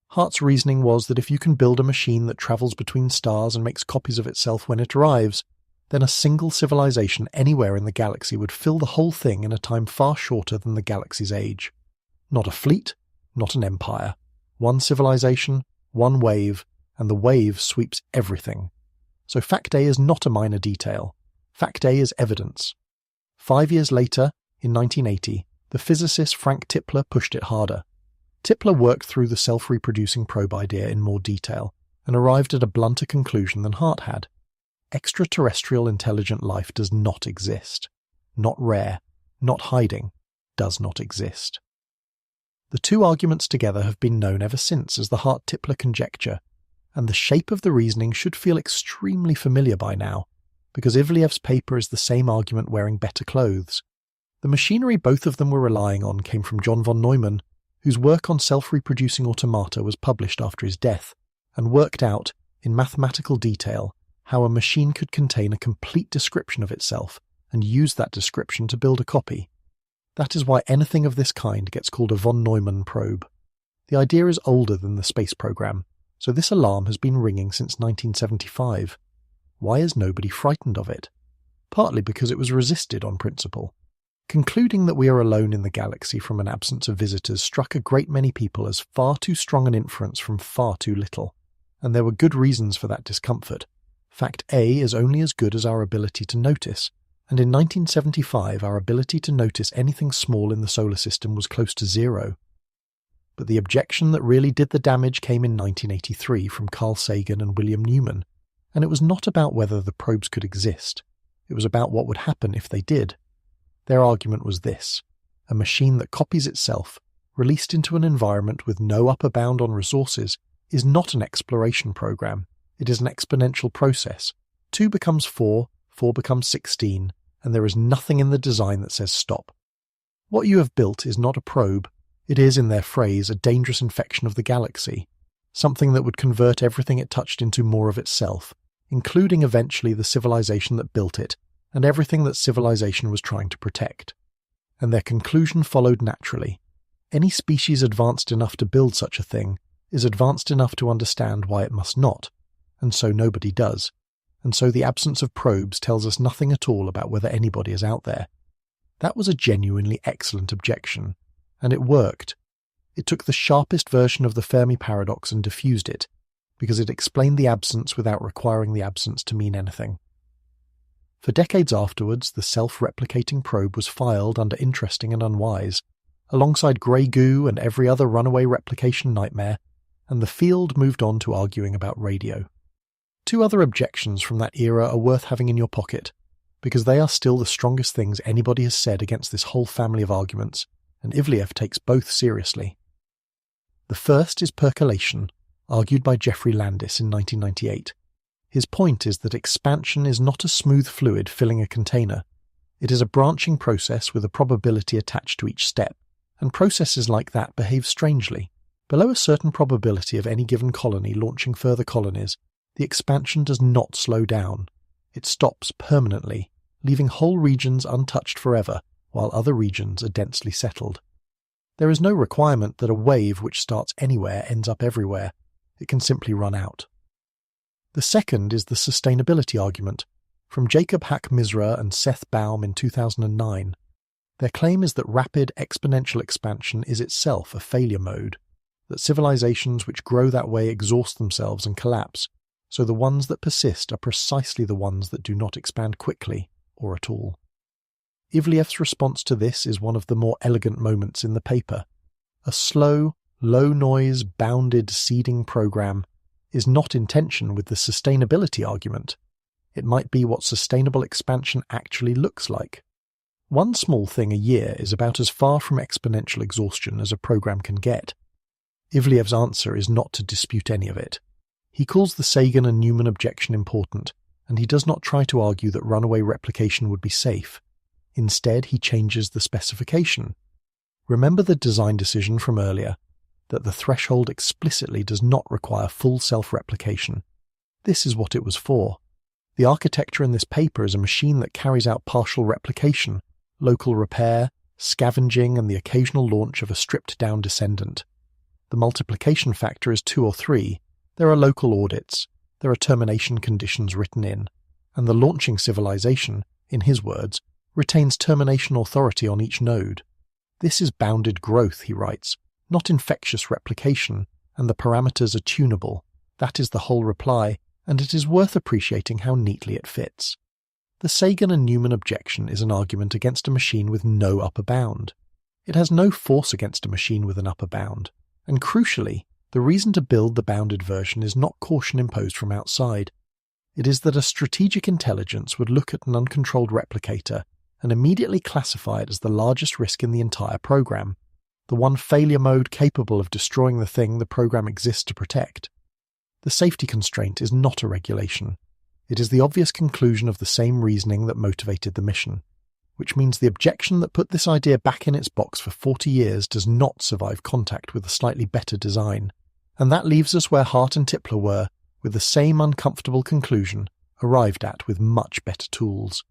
Hart's reasoning was that if you can build a machine that travels between stars and makes copies of itself when it arrives, then a single civilization anywhere in the galaxy would fill the whole thing in a time far shorter than the galaxy's age. Not a fleet, not an empire. One civilization, one wave, and the wave sweeps everything. So Fact A is not a minor detail. Fact A is evidence. 5 years later, in 1980, the physicist Frank Tipler pushed it harder. Tipler worked through the self-reproducing probe idea in more detail and arrived at a blunter conclusion than Hart had. Extraterrestrial intelligent life does not exist. Not rare, not hiding, does not exist. The two arguments together have been known ever since as the Hart-Tipler conjecture, and the shape of the reasoning should feel extremely familiar by now, because Ivliev's paper is the same argument wearing better clothes. The machinery both of them were relying on came from John von Neumann, whose work on self-reproducing automata was published after his death, and worked out, in mathematical detail, how a machine could contain a complete description of itself and use that description to build a copy. That is why anything of this kind gets called a von Neumann probe. The idea is older than the space program, so this alarm has been ringing since 1975. Why is nobody frightened of it? Partly because it was resisted on principle. Concluding that we are alone in the galaxy from an absence of visitors struck a great many people as far too strong an inference from far too little, and there were good reasons for that discomfort. Fact A is only as good as our ability to notice, and in 1975 our ability to notice anything small in the solar system was close to zero. But the objection that really did the damage came in 1983 from Carl Sagan and William Newman, and it was not about whether the probes could exist. It was about what would happen if they did. Their argument was this: a machine that copies itself, released into an environment with no upper bound on resources, is not an exploration program. It is an exponential process. 2 becomes 4, 4 becomes 16, and there is nothing in the design that says stop. What you have built is not a probe. It is, in their phrase, a dangerous infection of the galaxy, something that would convert everything it touched into more of itself, including eventually the civilization that built it, and everything that civilization was trying to protect. And their conclusion followed naturally. Any species advanced enough to build such a thing is advanced enough to understand why it must not, and so nobody does. And so the absence of probes tells us nothing at all about whether anybody is out there. That was a genuinely excellent objection, and it worked. It took the sharpest version of the Fermi paradox and diffused it, because it explained the absence without requiring the absence to mean anything. For decades afterwards, the self-replicating probe was filed under Interesting and Unwise, alongside Grey Goo and every other runaway replication nightmare, and the field moved on to arguing about radio. 2 other objections from that era are worth having in your pocket, because they are still the strongest things anybody has said against this whole family of arguments, and Ivliev takes both seriously. The first is percolation, argued by Jeffrey Landis in 1998. His point is that expansion is not a smooth fluid filling a container. It is a branching process with a probability attached to each step, and processes like that behave strangely. Below a certain probability of any given colony launching further colonies, the expansion does not slow down. It stops permanently, leaving whole regions untouched forever, while other regions are densely settled. There is no requirement that a wave which starts anywhere ends up everywhere. It can simply run out. The second is the sustainability argument, from Jacob Hack-Misra and Seth Baum in 2009. Their claim is that rapid exponential expansion is itself a failure mode, that civilizations which grow that way exhaust themselves and collapse, so the ones that persist are precisely the ones that do not expand quickly, or at all. Ivliev's response to this is one of the more elegant moments in the paper. A slow, low-noise, bounded seeding program is not in tension with the sustainability argument. It might be what sustainable expansion actually looks like. One small thing a year is about as far from exponential exhaustion as a program can get. Ivliev's answer is not to dispute any of it. He calls the Sagan and Newman objection important, and he does not try to argue that runaway replication would be safe. Instead, he changes the specification. Remember the design decision from earlier, that the threshold explicitly does not require full self-replication. This is what it was for. The architecture in this paper is a machine that carries out partial replication, local repair, scavenging, and the occasional launch of a stripped-down descendant. The multiplication factor is 2 or 3. There are local audits. There are termination conditions written in. And the launching civilization, in his words, retains termination authority on each node. This is bounded growth, he writes, not infectious replication, and the parameters are tunable. That is the whole reply, and it is worth appreciating how neatly it fits. The Sagan and Newman objection is an argument against a machine with no upper bound. It has no force against a machine with an upper bound, and crucially, the reason to build the bounded version is not caution imposed from outside. It is that a strategic intelligence would look at an uncontrolled replicator and immediately classify it as the largest risk in the entire program, the one failure mode capable of destroying the thing the program exists to protect. The safety constraint is not a regulation. It is the obvious conclusion of the same reasoning that motivated the mission, which means the objection that put this idea back in its box for 40 years does not survive contact with a slightly better design, and that leaves us where Hart and Tipler were, with the same uncomfortable conclusion, arrived at with much better tools.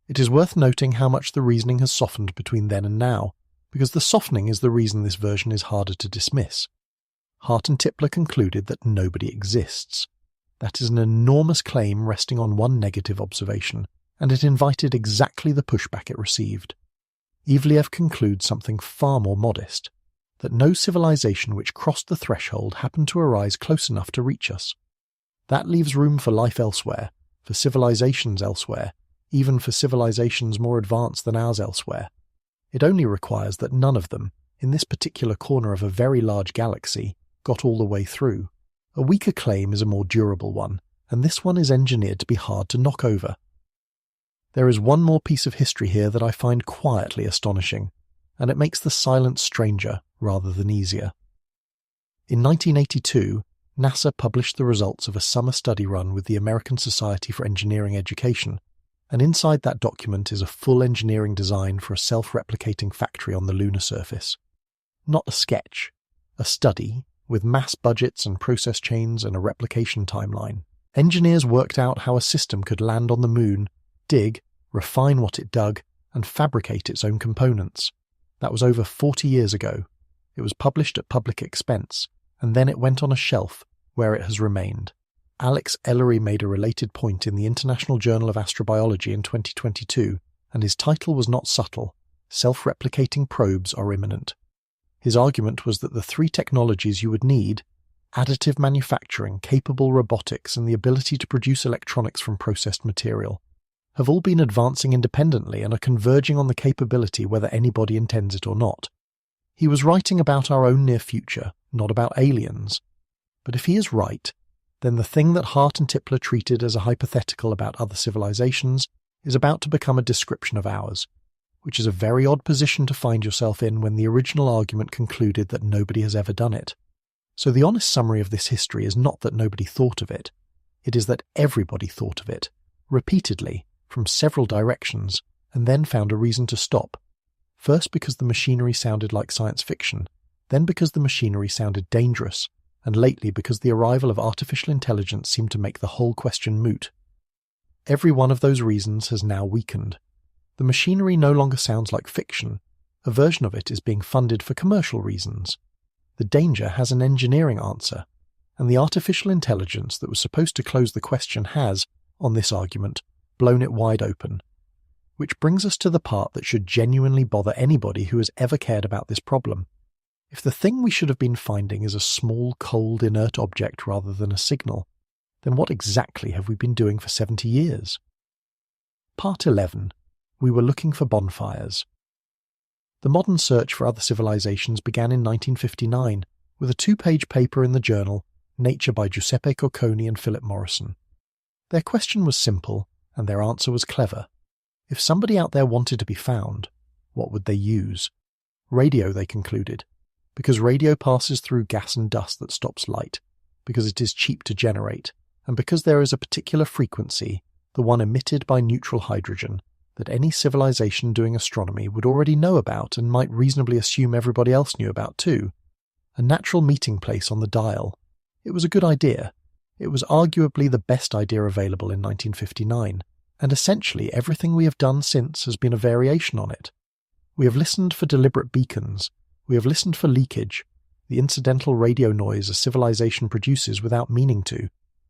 It is worth noting how much the reasoning has softened between then and now, because the softening is the reason this version is harder to dismiss. Hart and Tipler concluded that nobody exists. That is an enormous claim resting on one negative observation, and it invited exactly the pushback it received. Ivliev concludes something far more modest, that no civilization which crossed the threshold happened to arise close enough to reach us. That leaves room for life elsewhere, for civilizations elsewhere, even for civilizations more advanced than ours elsewhere. It only requires that none of them, in this particular corner of a very large galaxy, got all the way through. A weaker claim is a more durable one, and this one is engineered to be hard to knock over. There is one more piece of history here that I find quietly astonishing, and it makes the silence stranger rather than easier. In 1982, NASA published the results of a summer study run with the American Society for Engineering Education, and inside that document is a full engineering design for a self-replicating factory on the lunar surface. Not a sketch, a study, with mass budgets and process chains and a replication timeline. Engineers worked out how a system could land on the moon, dig, refine what it dug, and fabricate its own components. That was over 40 years ago. It was published at public expense, and then it went on a shelf, where it has remained. Alex Ellery made a related point in the International Journal of Astrobiology in 2022, and his title was not subtle: Self-replicating probes are imminent. His argument was that the three technologies you would need, additive manufacturing, capable robotics, and the ability to produce electronics from processed material, have all been advancing independently and are converging on the capability whether anybody intends it or not. He was writing about our own near future, not about aliens. But if he is right, then the thing that Hart and Tipler treated as a hypothetical about other civilizations is about to become a description of ours, which is a very odd position to find yourself in when the original argument concluded that nobody has ever done it. So the honest summary of this history is not that nobody thought of it. It is that everybody thought of it, repeatedly, from several directions, and then found a reason to stop. First because the machinery sounded like science fiction, then because the machinery sounded dangerous, and lately because the arrival of artificial intelligence seemed to make the whole question moot. Every one of those reasons has now weakened. The machinery no longer sounds like fiction. A version of it is being funded for commercial reasons. The danger has an engineering answer, and the artificial intelligence that was supposed to close the question has, on this argument, blown it wide open. Which brings us to the part that should genuinely bother anybody who has ever cared about this problem. If the thing we should have been finding is a small, cold, inert object rather than a signal, then what exactly have we been doing for 70 years? Part 11. We were looking for bonfires. The modern search for other civilizations began in 1959 with a 2-page paper in the journal Nature by Giuseppe Cocconi and Philip Morrison. Their question was simple, and their answer was clever. If somebody out there wanted to be found, what would they use? Radio, they concluded, because radio passes through gas and dust that stops light, because it is cheap to generate, and because there is a particular frequency, the one emitted by neutral hydrogen, that any civilization doing astronomy would already know about and might reasonably assume everybody else knew about too. A natural meeting place on the dial. It was a good idea. It was arguably the best idea available in 1959, and essentially everything we have done since has been a variation on it. We have listened for deliberate beacons. We have listened for leakage, the incidental radio noise a civilization produces without meaning to,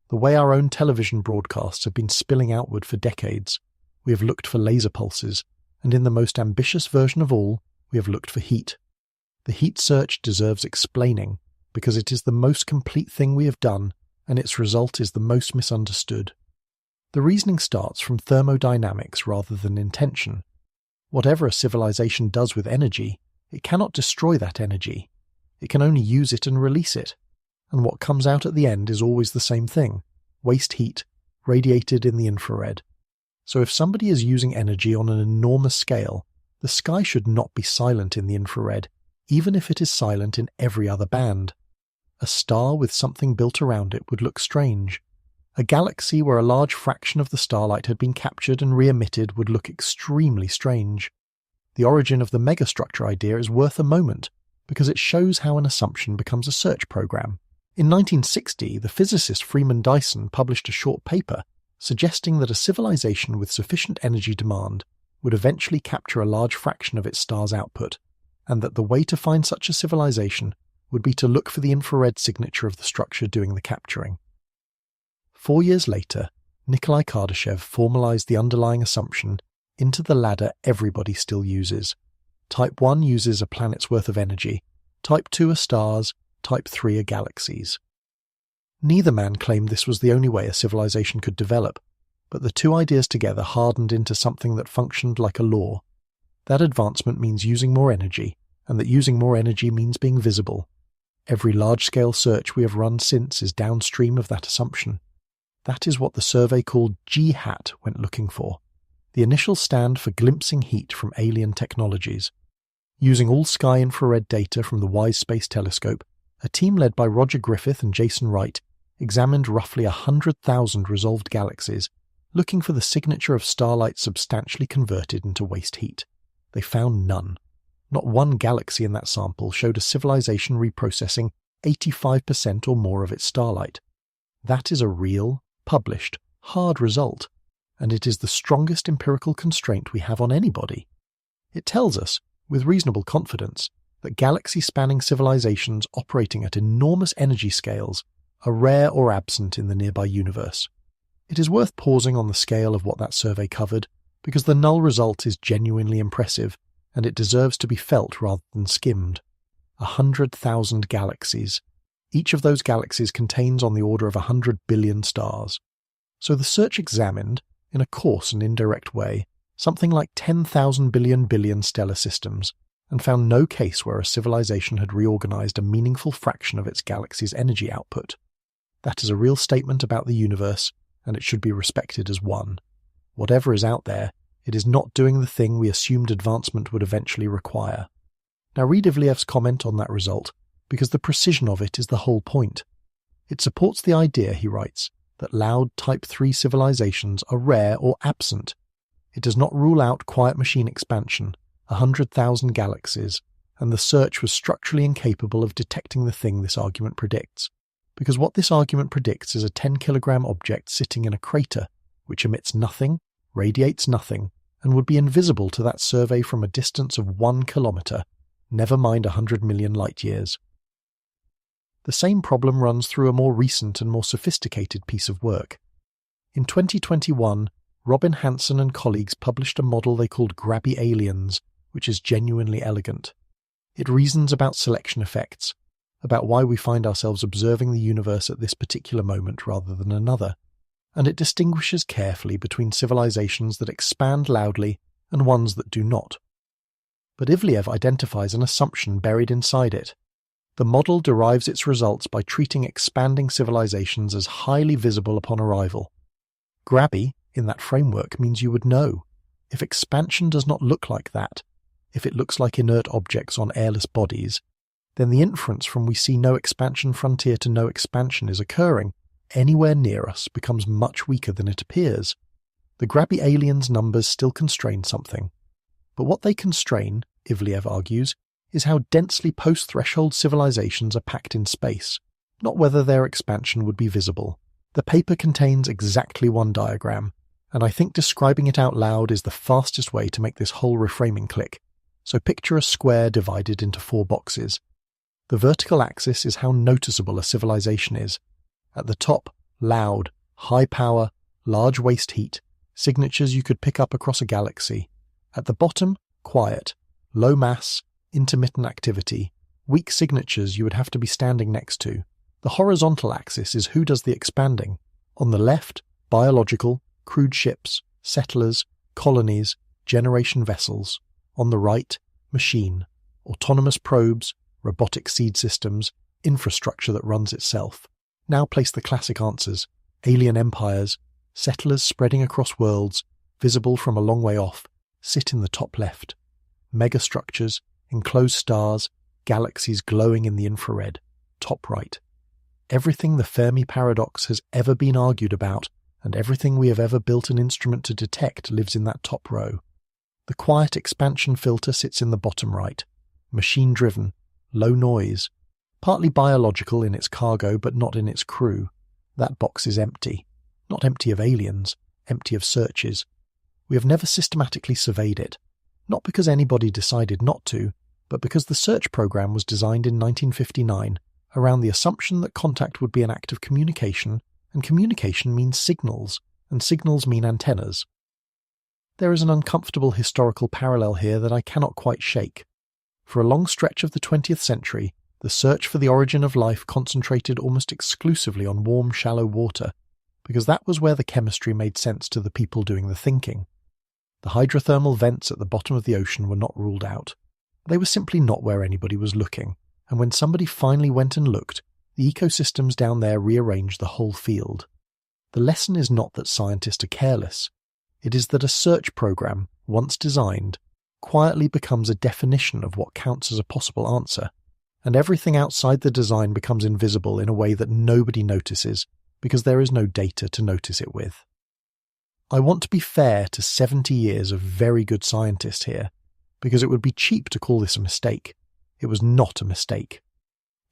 the way our own television broadcasts have been spilling outward for decades. We have looked for laser pulses, and in the most ambitious version of all, we have looked for heat. The heat search deserves explaining, because it is the most complete thing we have done, and its result is the most misunderstood. The reasoning starts from thermodynamics rather than intention. Whatever a civilization does with energy, it cannot destroy that energy. It can only use it and release it, and what comes out at the end is always the same thing: waste heat, radiated in the infrared. So if somebody is using energy on an enormous scale, the sky should not be silent in the infrared, even if it is silent in every other band. A star with something built around it would look strange. A galaxy where a large fraction of the starlight had been captured and re-emitted would look extremely strange. The origin of the megastructure idea is worth a moment, because it shows how an assumption becomes a search program. In 1960, the physicist Freeman Dyson published a short paper suggesting that a civilization with sufficient energy demand would eventually capture a large fraction of its star's output, and that the way to find such a civilization would be to look for the infrared signature of the structure doing the capturing. 4 years later, Nikolai Kardashev formalized the underlying assumption into the ladder everybody still uses. Type 1 uses a planet's worth of energy, Type 2 are stars, Type 3 are galaxies. Neither man claimed this was the only way a civilization could develop, but the two ideas together hardened into something that functioned like a law. That advancement means using more energy, and that using more energy means being visible. Every large-scale search we have run since is downstream of that assumption. That is what the survey called G-HAT went looking for, the initial stand for glimpsing heat from alien technologies. Using all-sky infrared data from the WISE Space Telescope, a team led by Roger Griffith and Jason Wright examined roughly 100,000 resolved galaxies, looking for the signature of starlight substantially converted into waste heat. They found none. Not one galaxy in that sample showed a civilization reprocessing 85% or more of its starlight. That is a real, published, hard result, and it is the strongest empirical constraint we have on anybody. It tells us, with reasonable confidence, that galaxy-spanning civilizations operating at enormous energy scales are rare or absent in the nearby universe. It is worth pausing on the scale of what that survey covered, because the null result is genuinely impressive, and it deserves to be felt rather than skimmed. 100,000 galaxies. Each of those galaxies contains on the order of 100 billion stars. So the search examined, in a coarse and indirect way, something like 10,000 billion stellar systems, and found no case where a civilization had reorganized a meaningful fraction of its galaxy's energy output. That is a real statement about the universe, and it should be respected as one. Whatever is out there, it is not doing the thing we assumed advancement would eventually require. Now read Ivleyev's comment on that result, because the precision of it is the whole point. It supports the idea, he writes, that loud Type 3 civilizations are rare or absent. It does not rule out quiet machine expansion, 100,000 galaxies, and the search was structurally incapable of detecting the thing this argument predicts, because what this argument predicts is a 10-kilogram object sitting in a crater, which emits nothing, radiates nothing, and would be invisible to that survey from a distance of 1 kilometre, never mind 100 million light-years. The same problem runs through a more recent and more sophisticated piece of work. In 2021, Robin Hanson and colleagues published a model they called Grabby Aliens, which is genuinely elegant. It reasons about selection effects, about why we find ourselves observing the universe at this particular moment rather than another, and it distinguishes carefully between civilizations that expand loudly and ones that do not. But Ivleyev identifies an assumption buried inside it. The model derives its results by treating expanding civilizations as highly visible upon arrival. Grabby, in that framework, means you would know. If expansion does not look like that, if it looks like inert objects on airless bodies, then the inference from we see no expansion frontier to no expansion is occurring anywhere near us becomes much weaker than it appears. The Grabby Aliens numbers still constrain something. But what they constrain, Ivleyev argues, is how densely post-threshold civilizations are packed in space, not whether their expansion would be visible. The paper contains exactly one diagram, and I think describing it out loud is the fastest way to make this whole reframing click. So picture a square divided into 4 boxes. The vertical axis is how noticeable a civilization is. At the top, loud, high power, large waste heat, signatures you could pick up across a galaxy. At the bottom, quiet, low mass, intermittent activity, weak signatures you would have to be standing next to. The horizontal axis is who does the expanding. On the left, biological, crude ships, settlers, colonies, generation vessels. On the right, machine, autonomous probes, robotic seed systems, infrastructure that runs itself. Now place the classic answers: alien empires, settlers spreading across worlds, visible from a long way off, sit in the top left. Megastructures, enclosed stars, galaxies glowing in the infrared, top right. Everything the Fermi paradox has ever been argued about, and everything we have ever built an instrument to detect, lives in that top row. The quiet expansion filter sits in the bottom right. Machine-driven, low noise, partly biological in its cargo but not in its crew. That box is empty. Not empty of aliens, empty of searches. We have never systematically surveyed it, not because anybody decided not to, but because the search program was designed in 1959 around the assumption that contact would be an act of communication, and communication means signals, and signals mean antennas. There is an uncomfortable historical parallel here that I cannot quite shake. For a long stretch of the 20th century, the search for the origin of life concentrated almost exclusively on warm, shallow water, because that was where the chemistry made sense to the people doing the thinking. The hydrothermal vents at the bottom of the ocean were not ruled out. They were simply not where anybody was looking, and when somebody finally went and looked, the ecosystems down there rearranged the whole field. The lesson is not that scientists are careless. It is that a search program, once designed, quietly becomes a definition of what counts as a possible answer, and everything outside the design becomes invisible in a way that nobody notices, because there is no data to notice it with. I want to be fair to 70 years of very good scientists here, because it would be cheap to call this a mistake. It was not a mistake.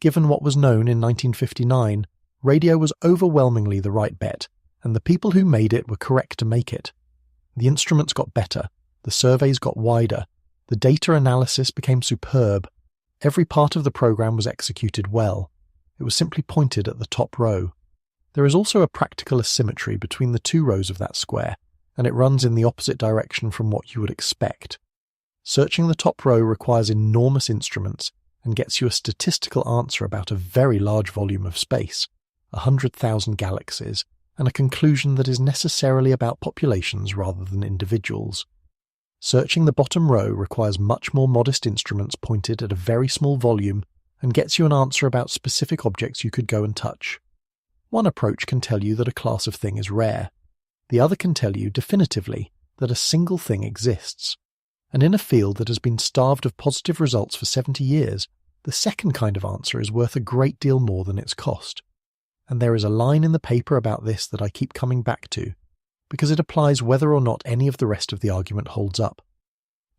Given what was known in 1959, radio was overwhelmingly the right bet, and the people who made it were correct to make it. The instruments got better, the surveys got wider, the data analysis became superb. Every part of the program was executed well. It was simply pointed at the top row. There is also a practical asymmetry between the two rows of that square, and it runs in the opposite direction from what you would expect. Searching the top row requires enormous instruments and gets you a statistical answer about a very large volume of space, 100,000 galaxies, and a conclusion that is necessarily about populations rather than individuals. Searching the bottom row requires much more modest instruments pointed at a very small volume and gets you an answer about specific objects you could go and touch. One approach can tell you that a class of thing is rare. The other can tell you definitively that a single thing exists. And in a field that has been starved of positive results for 70 years, the second kind of answer is worth a great deal more than its cost. And there is a line in the paper about this that I keep coming back to, because it applies whether or not any of the rest of the argument holds up.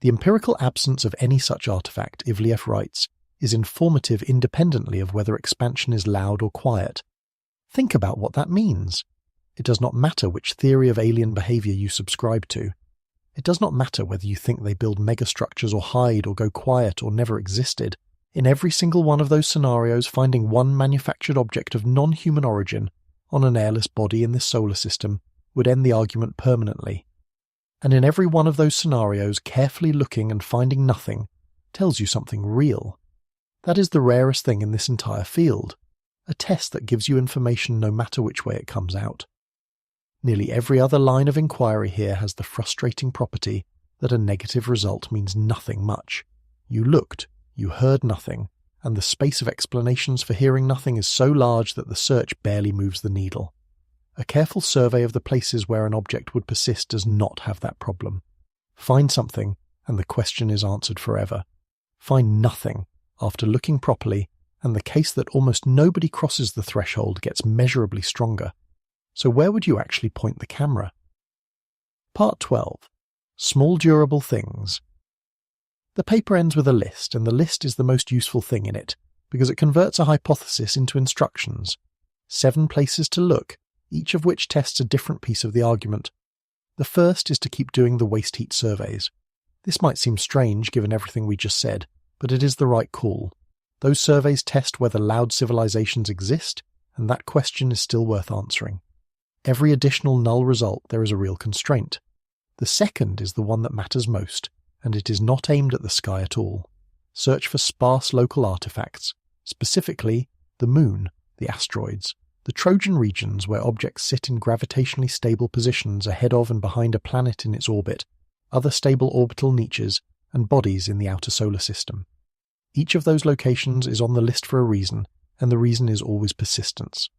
The empirical absence of any such artifact, Ivliev writes, is informative independently of whether expansion is loud or quiet. Think about what that means. It does not matter which theory of alien behavior you subscribe to. It does not matter whether you think they build megastructures or hide or go quiet or never existed. In every single one of those scenarios, finding one manufactured object of non-human origin on an airless body in this solar system would end the argument permanently. And in every one of those scenarios, carefully looking and finding nothing tells you something real. That is the rarest thing in this entire field, a test that gives you information no matter which way it comes out. Nearly every other line of inquiry here has the frustrating property that a negative result means nothing much. You looked, you heard nothing, and the space of explanations for hearing nothing is so large that the search barely moves the needle. A careful survey of the places where an object would persist does not have that problem. Find something, and the question is answered forever. Find nothing, after looking properly, and the case that almost nobody crosses the threshold gets measurably stronger. So where would you actually point the camera? Part 12. Small durable things. The paper ends with a list, and the list is the most useful thing in it, because it converts a hypothesis into instructions. 7 places to look, each of which tests a different piece of the argument. The first is to keep doing the waste heat surveys. This might seem strange given everything we just said, but it is the right call. Those surveys test whether loud civilizations exist, and that question is still worth answering. Every additional null result there is a real constraint. The second is the one that matters most, and it is not aimed at the sky at all. Search for sparse local artifacts, specifically the Moon, the asteroids, the Trojan regions where objects sit in gravitationally stable positions ahead of and behind a planet in its orbit, other stable orbital niches, and bodies in the outer solar system. Each of those locations is on the list for a reason, and the reason is always persistence.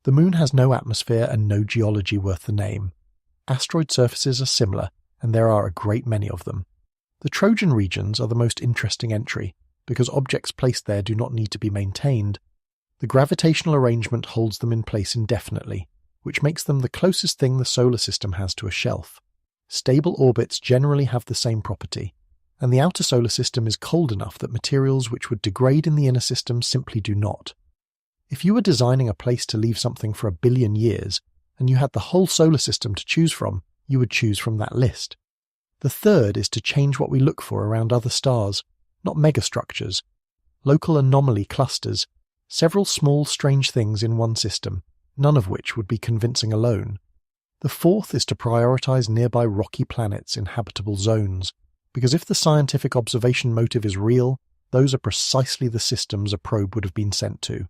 The Moon has no atmosphere and no geology worth the name. Asteroid surfaces are similar, and there are a great many of them. The Trojan regions are the most interesting entry, because objects placed there do not need to be maintained. The gravitational arrangement holds them in place indefinitely, which makes them the closest thing the solar system has to a shelf. Stable orbits generally have the same property, and the outer solar system is cold enough that materials which would degrade in the inner system simply do not. If you were designing a place to leave something for 1 billion years, and you had the whole solar system to choose from, you would choose from that list. The third is to change what we look for around other stars, not megastructures, local anomaly clusters, several small strange things in one system, none of which would be convincing alone. The fourth is to prioritize nearby rocky planets in habitable zones, because if the scientific observation motive is real, those are precisely the systems a probe would have been sent to.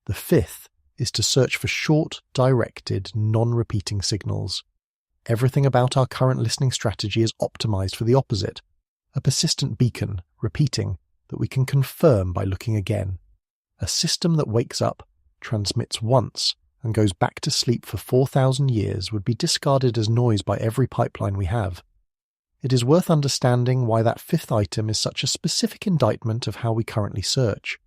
The fifth is to search for short, directed, non-repeating signals. Everything about our current listening strategy is optimized for the opposite, a persistent beacon, repeating, that we can confirm by looking again. A system that wakes up, transmits once, and goes back to sleep for 4,000 years would be discarded as noise by every pipeline we have. It is worth understanding why that fifth item is such a specific indictment of how we currently search.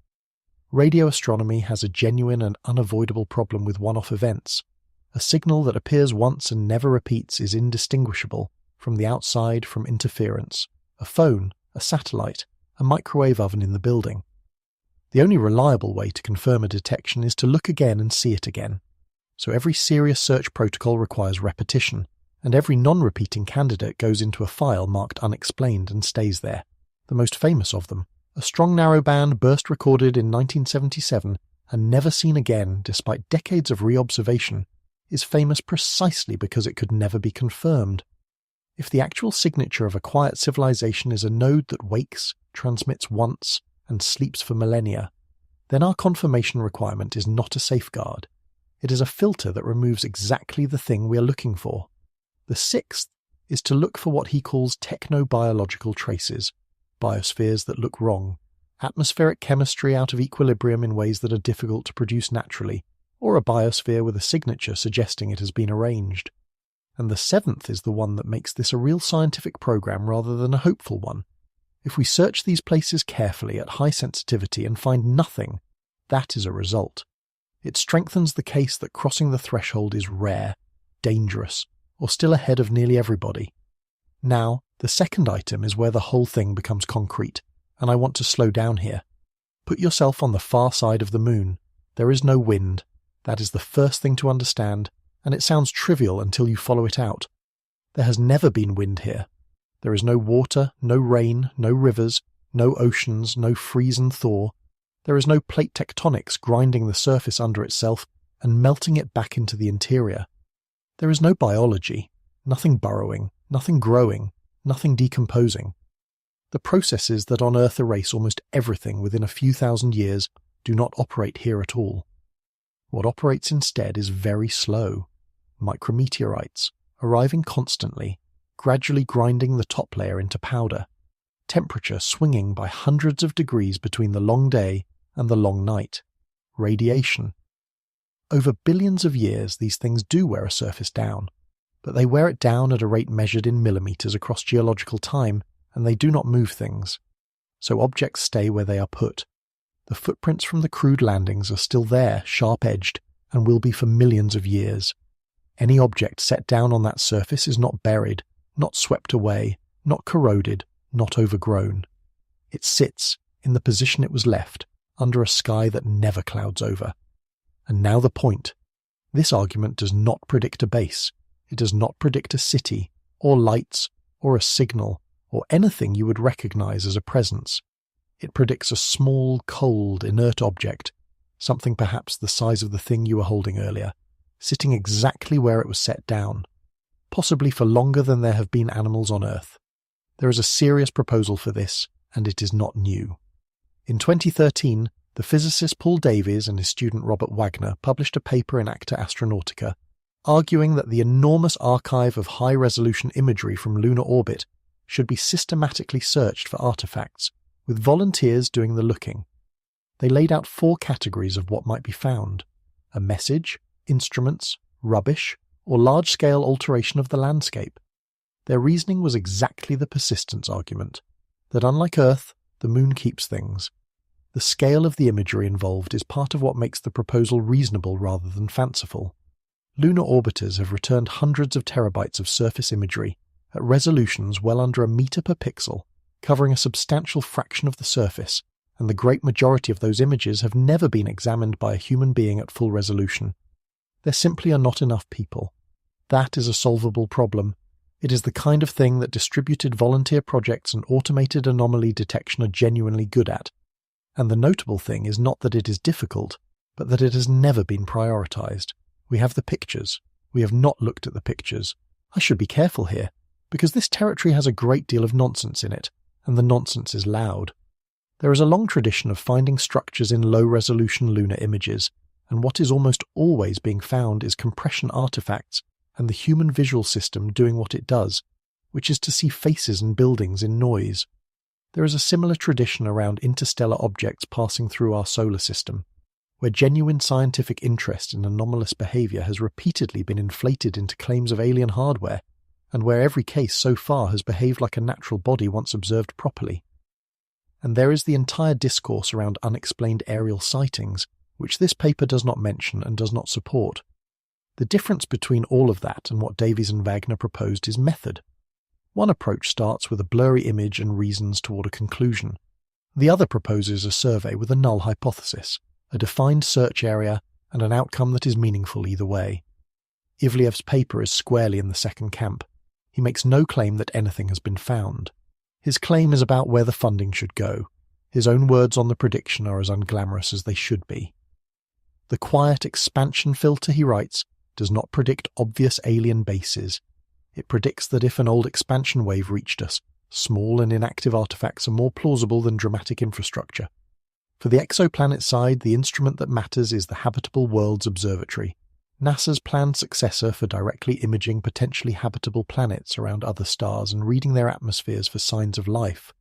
Radio astronomy has a genuine and unavoidable problem with one-off events. A signal that appears once and never repeats is indistinguishable from the outside from interference, a phone, a satellite, a microwave oven in the building. The only reliable way to confirm a detection is to look again and see it again. So every serious search protocol requires repetition, and every non-repeating candidate goes into a file marked unexplained and stays there. The most famous of them, a strong narrowband burst recorded in 1977 and never seen again despite decades of re-observation, is famous precisely because it could never be confirmed. If the actual signature of a quiet civilization is a node that wakes, transmits once, and sleeps for millennia, then our confirmation requirement is not a safeguard. It is a filter that removes exactly the thing we are looking for. The sixth is to look for what he calls technobiological traces, biospheres that look wrong, atmospheric chemistry out of equilibrium in ways that are difficult to produce naturally, or a biosphere with a signature suggesting it has been arranged. And the seventh is the one that makes this a real scientific program rather than a hopeful one. If we search these places carefully at high sensitivity and find nothing, that is a result. It strengthens the case that crossing the threshold is rare, dangerous, or still ahead of nearly everybody. Now, the second item is where the whole thing becomes concrete, and I want to slow down here. Put yourself on the far side of the moon. There is no wind. That is the first thing to understand, and it sounds trivial until you follow it out. There has never been wind here. There is no water, no rain, no rivers, no oceans, no freeze and thaw. There is no plate tectonics grinding the surface under itself and melting it back into the interior. There is no biology, nothing burrowing, nothing growing, nothing decomposing. The processes that on Earth erase almost everything within a few thousand years do not operate here at all. What operates instead is very slow. Micrometeorites, arriving constantly, gradually grinding the top layer into powder. Temperature swinging by hundreds of degrees between the long day and the long night. Radiation. Over billions of years, these things do wear a surface down, but they wear it down at a rate measured in millimeters across geological time, and they do not move things. So objects stay where they are put. The footprints from the crude landings are still there, sharp-edged, and will be for millions of years. Any object set down on that surface is not buried, not swept away, not corroded, not overgrown. It sits, in the position it was left, under a sky that never clouds over. And now the point. This argument does not predict a base. It does not predict a city, or lights, or a signal, or anything you would recognize as a presence. It predicts a small, cold, inert object, something perhaps the size of the thing you were holding earlier, sitting exactly where it was set down, possibly for longer than there have been animals on Earth. There is a serious proposal for this, and it is not new. In 2013, the physicist Paul Davies and his student Robert Wagner published a paper in Acta Astronautica, arguing that the enormous archive of high-resolution imagery from lunar orbit should be systematically searched for artifacts, with volunteers doing the looking. They laid out 4 categories of what might be found: a message, instruments, rubbish, or large-scale alteration of the landscape. Their reasoning was exactly the persistence argument, that unlike Earth, the Moon keeps things. The scale of the imagery involved is part of what makes the proposal reasonable rather than fanciful. Lunar orbiters have returned hundreds of terabytes of surface imagery at resolutions well under a meter per pixel, covering a substantial fraction of the surface, and the great majority of those images have never been examined by a human being at full resolution. There simply are not enough people. That is a solvable problem. It is the kind of thing that distributed volunteer projects and automated anomaly detection are genuinely good at. And the notable thing is not that it is difficult, but that it has never been prioritized. We have the pictures. We have not looked at the pictures. I should be careful here, because this territory has a great deal of nonsense in it, and the nonsense is loud. There is a long tradition of finding structures in low-resolution lunar images, and what is almost always being found is compression artifacts and the human visual system doing what it does, which is to see faces and buildings in noise. There is a similar tradition around interstellar objects passing through our solar system, where genuine scientific interest in anomalous behavior has repeatedly been inflated into claims of alien hardware, and where every case so far has behaved like a natural body once observed properly. And there is the entire discourse around unexplained aerial sightings, which this paper does not mention and does not support. The difference between all of that and what Davies and Wagner proposed is method. One approach starts with a blurry image and reasons toward a conclusion. The other proposes a survey with a null hypothesis, a defined search area, and an outcome that is meaningful either way. Ivliev's paper is squarely in the second camp. He makes no claim that anything has been found. His claim is about where the funding should go. His own words on the prediction are as unglamorous as they should be. The quiet expansion filter, he writes, does not predict obvious alien bases. It predicts that if an old expansion wave reached us, small and inactive artifacts are more plausible than dramatic infrastructure. For the exoplanet side, the instrument that matters is the Habitable Worlds Observatory, NASA's planned successor for directly imaging potentially habitable planets around other stars and reading their atmospheres for signs of life.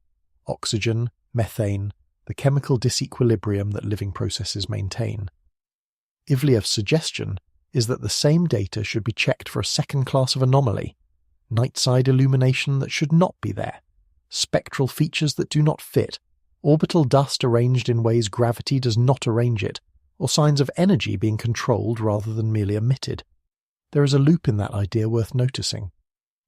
Oxygen, methane, the chemical disequilibrium that living processes maintain. Ivliev's suggestion is that the same data should be checked for a second class of anomaly, night-side illumination that should not be there, spectral features that do not fit, orbital dust arranged in ways gravity does not arrange it, or signs of energy being controlled rather than merely emitted. There is a loop in that idea worth noticing.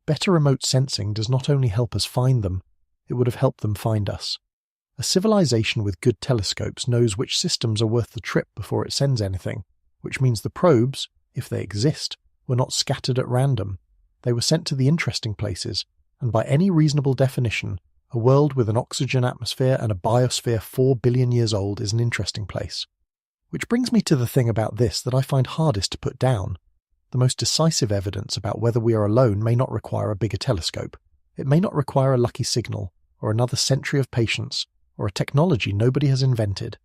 Better remote sensing does not only help us find them, it would have helped them find us. A civilization with good telescopes knows which systems are worth the trip before it sends anything, which means the probes, if they exist, were not scattered at random. They were sent to the interesting places, and by any reasonable definition, a world with an oxygen atmosphere and a biosphere 4 billion years old is an interesting place. Which brings me to the thing about this that I find hardest to put down. The most decisive evidence about whether we are alone may not require a bigger telescope. It may not require a lucky signal, or another century of patience, or a technology nobody has invented.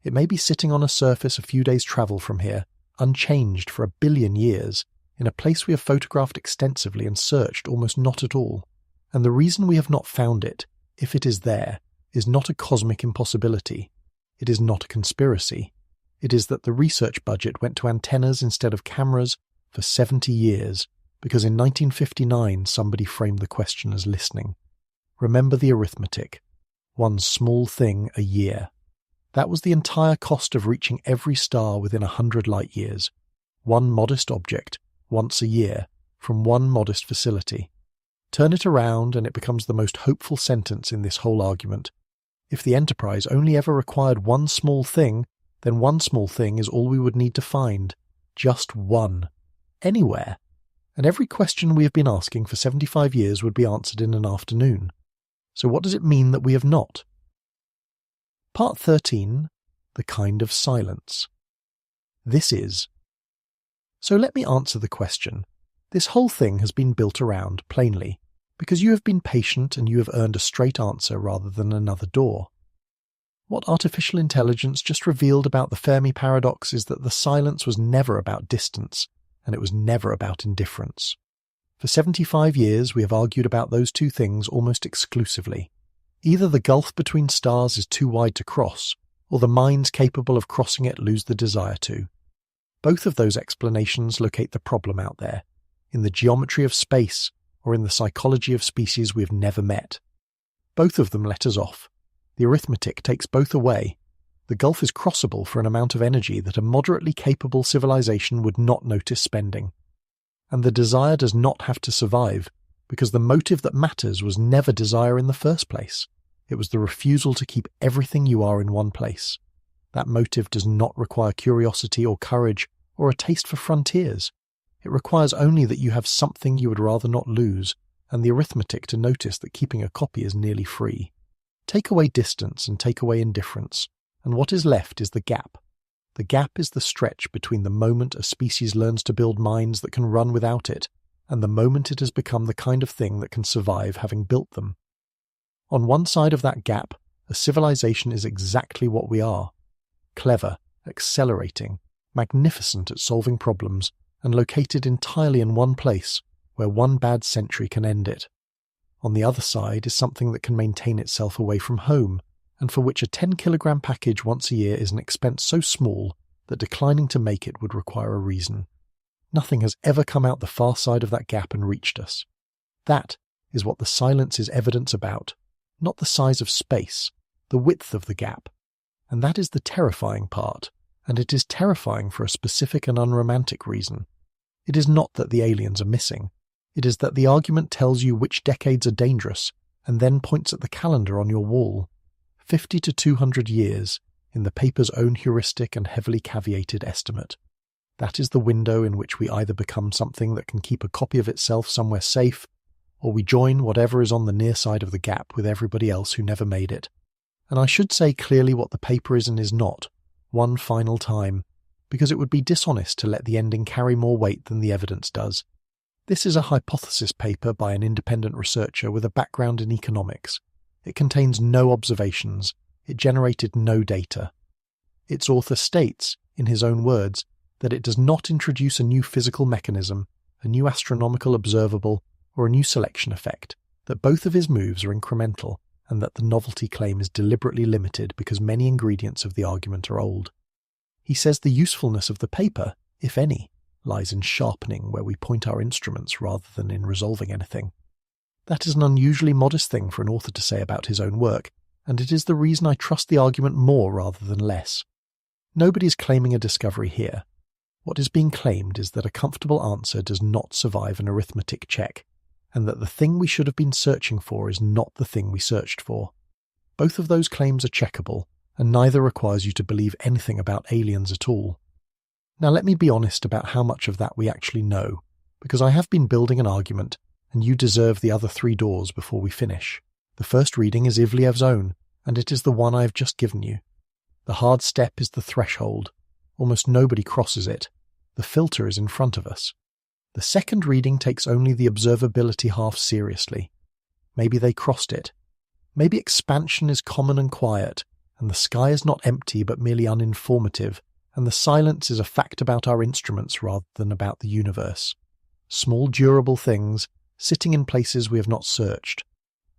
It may be sitting on a surface a few days' travel from here, unchanged for 1 billion years, in a place we have photographed extensively and searched almost not at all. And the reason we have not found it, if it is there, is not a cosmic impossibility. It is not a conspiracy. It is that the research budget went to antennas instead of cameras for 70 years, because in 1959 somebody framed the question as listening. Remember the arithmetic. One small thing a year. That was the entire cost of reaching every star within 100 light years. One modest object, once a year, from one modest facility. Turn it around and it becomes the most hopeful sentence in this whole argument. If the Enterprise only ever required one small thing, then one small thing is all we would need to find. Just one. Anywhere. And every question we have been asking for 75 years would be answered in an afternoon. So what does it mean that we have not? Part 13. The kind of silence. This is. So let me answer the question. This whole thing has been built around, plainly, because you have been patient and you have earned a straight answer rather than another door. What artificial intelligence just revealed about the Fermi paradox is that the silence was never about distance, and it was never about indifference. For 75 years we have argued about those two things almost exclusively. Either the gulf between stars is too wide to cross, or the minds capable of crossing it lose the desire to. Both of those explanations locate the problem out there, in the geometry of space, or in the psychology of species we've never met. Both of them let us off. The arithmetic takes both away. The gulf is crossable for an amount of energy that a moderately capable civilization would not notice spending. And the desire does not have to survive, because the motive that matters was never desire in the first place. It was the refusal to keep everything you are in one place. That motive does not require curiosity or courage or a taste for frontiers. It requires only that you have something you would rather not lose, and the arithmetic to notice that keeping a copy is nearly free. Take away distance and take away indifference, and what is left is the gap. The gap is the stretch between the moment a species learns to build minds that can run without it, and the moment it has become the kind of thing that can survive having built them. On one side of that gap, a civilization is exactly what we are: clever, accelerating, magnificent at solving problems, and located entirely in one place, where one bad century can end it. On the other side is something that can maintain itself away from home, and for which a 10-kilogram package once a year is an expense so small that declining to make it would require a reason. Nothing has ever come out the far side of that gap and reached us. That is what the silence is evidence about, not the size of space, the width of the gap. And that is the terrifying part, and it is terrifying for a specific and unromantic reason. It is not that the aliens are missing. It is that the argument tells you which decades are dangerous, and then points at the calendar on your wall. 50 to 200 years, in the paper's own heuristic and heavily caveated estimate. That is the window in which we either become something that can keep a copy of itself somewhere safe, or we join whatever is on the near side of the gap with everybody else who never made it. And I should say clearly what the paper is and is not, one final time, because it would be dishonest to let the ending carry more weight than the evidence does. This is a hypothesis paper by an independent researcher with a background in economics. It contains no observations. It generated no data. Its author states, in his own words, that it does not introduce a new physical mechanism, a new astronomical observable, or a new selection effect, that both of his moves are incremental, and that the novelty claim is deliberately limited because many ingredients of the argument are old. He says the usefulness of the paper, if any, lies in sharpening where we point our instruments rather than in resolving anything. That is an unusually modest thing for an author to say about his own work, and it is the reason I trust the argument more rather than less. Nobody is claiming a discovery here. What is being claimed is that a comfortable answer does not survive an arithmetic check, and that the thing we should have been searching for is not the thing we searched for. Both of those claims are checkable, and neither requires you to believe anything about aliens at all. Now let me be honest about how much of that we actually know, because I have been building an argument, and you deserve the other 3 doors before we finish. The first reading is Ivliev's own, and it is the one I have just given you. The hard step is the threshold. Almost nobody crosses it. The filter is in front of us. The second reading takes only the observability half seriously. Maybe they crossed it. Maybe expansion is common and quiet, and the sky is not empty but merely uninformative, and the silence is a fact about our instruments rather than about the universe. Small durable things, sitting in places we have not searched.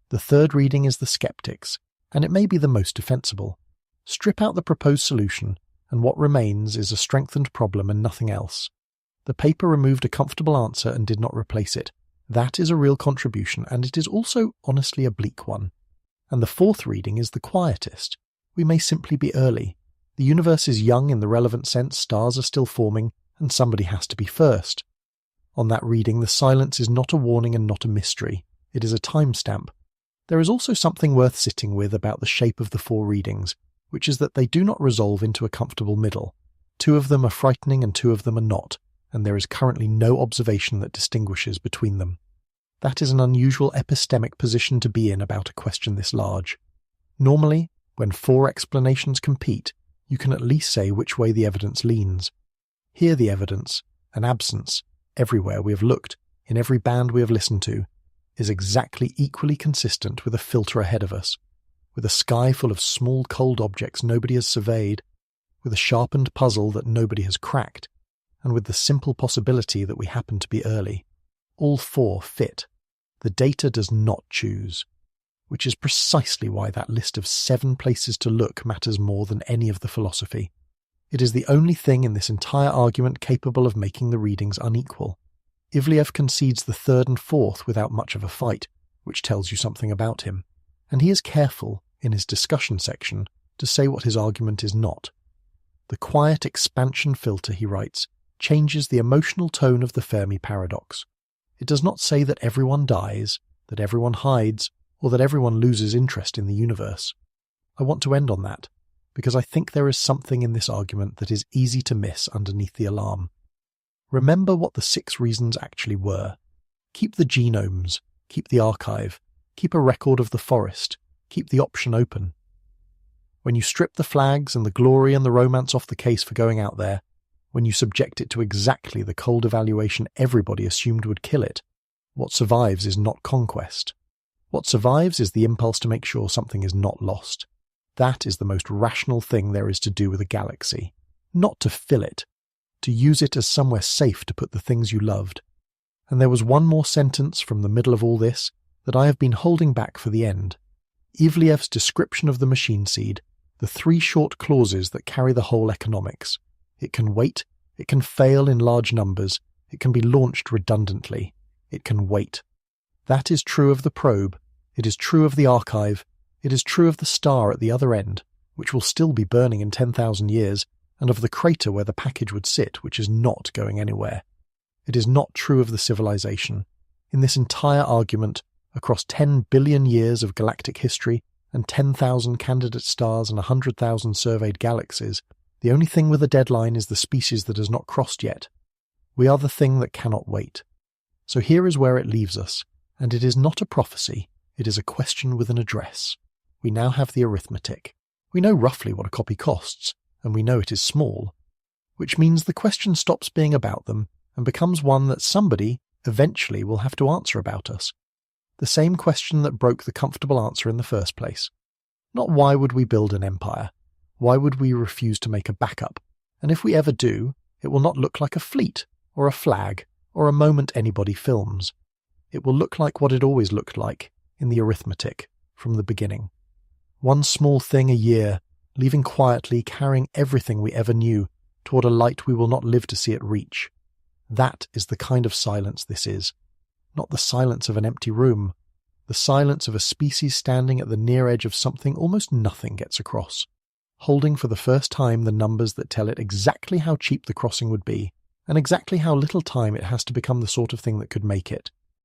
The third reading is the skeptics, and it may be the most defensible. Strip out the proposed solution, and what remains is a strengthened problem and nothing else. The paper removed a comfortable answer and did not replace it. That is a real contribution, and it is also, honestly, a bleak one. And the fourth reading is the quietest. We may simply be early. The universe is young in the relevant sense, stars are still forming, and somebody has to be first. On that reading, the silence is not a warning and not a mystery. It is a timestamp. There is also something worth sitting with about the shape of the 4 readings, which is that they do not resolve into a comfortable middle. 2 of them are frightening and 2 of them are not, and there is currently no observation that distinguishes between them. That is an unusual epistemic position to be in about a question this large. Normally, when 4 explanations compete, you can at least say which way the evidence leans. Here the evidence, an absence, everywhere we have looked, in every band we have listened to, is exactly equally consistent with a filter ahead of us, with a sky full of small cold objects nobody has surveyed, with a sharpened puzzle that nobody has cracked, and with the simple possibility that we happen to be early. All 4 fit. The data does not choose, which is precisely why that list of 7 places to look matters more than any of the philosophy. It is the only thing in this entire argument capable of making the readings unequal. Ivleev concedes the third and fourth without much of a fight, which tells you something about him, and he is careful, in his discussion section, to say what his argument is not. The quiet expansion filter, he writes, changes the emotional tone of the Fermi paradox. It does not say that everyone dies, that everyone hides, or that everyone loses interest in the universe. I want to end on that, because I think there is something in this argument that is easy to miss underneath the alarm. Remember what the 6 reasons actually were. Keep the genomes, keep the archive, keep a record of the forest, keep the option open. When you strip the flags and the glory and the romance off the case for going out there, when you subject it to exactly the cold evaluation everybody assumed would kill it, what survives is not conquest. What survives is the impulse to make sure something is not lost. That is the most rational thing there is to do with a galaxy. Not to fill it, to use it as somewhere safe to put the things you loved. And there was one more sentence from the middle of all this that I have been holding back for the end. Ivleev's description of the machine seed, the 3 short clauses that carry the whole economics. It can wait, it can fail in large numbers, it can be launched redundantly, it can wait. That is true of the probe, it is true of the archive, it is true of the star at the other end, which will still be burning in 10,000 years, and of the crater where the package would sit, which is not going anywhere. It is not true of the civilization. In this entire argument, across 10 billion years of galactic history and 10,000 candidate stars and 100,000 surveyed galaxies, the only thing with a deadline is the species that has not crossed yet. We are the thing that cannot wait. So here is where it leaves us, and it is not a prophecy, it is a question with an address. We now have the arithmetic. We know roughly what a copy costs, and we know it is small, which means the question stops being about them and becomes one that somebody eventually will have to answer about us. The same question that broke the comfortable answer in the first place. Not why would we build an empire? Why would we refuse to make a backup? And if we ever do, it will not look like a fleet, or a flag, or a moment anybody films. It will look like what it always looked like, in the arithmetic, from the beginning. One small thing a year, leaving quietly, carrying everything we ever knew, toward a light we will not live to see it reach. That is the kind of silence this is. Not the silence of an empty room. The silence of a species standing at the near edge of something almost nothing gets across, holding for the first time the numbers that tell it exactly how cheap the crossing would be, and exactly how little time it has to become the sort of thing that could make it.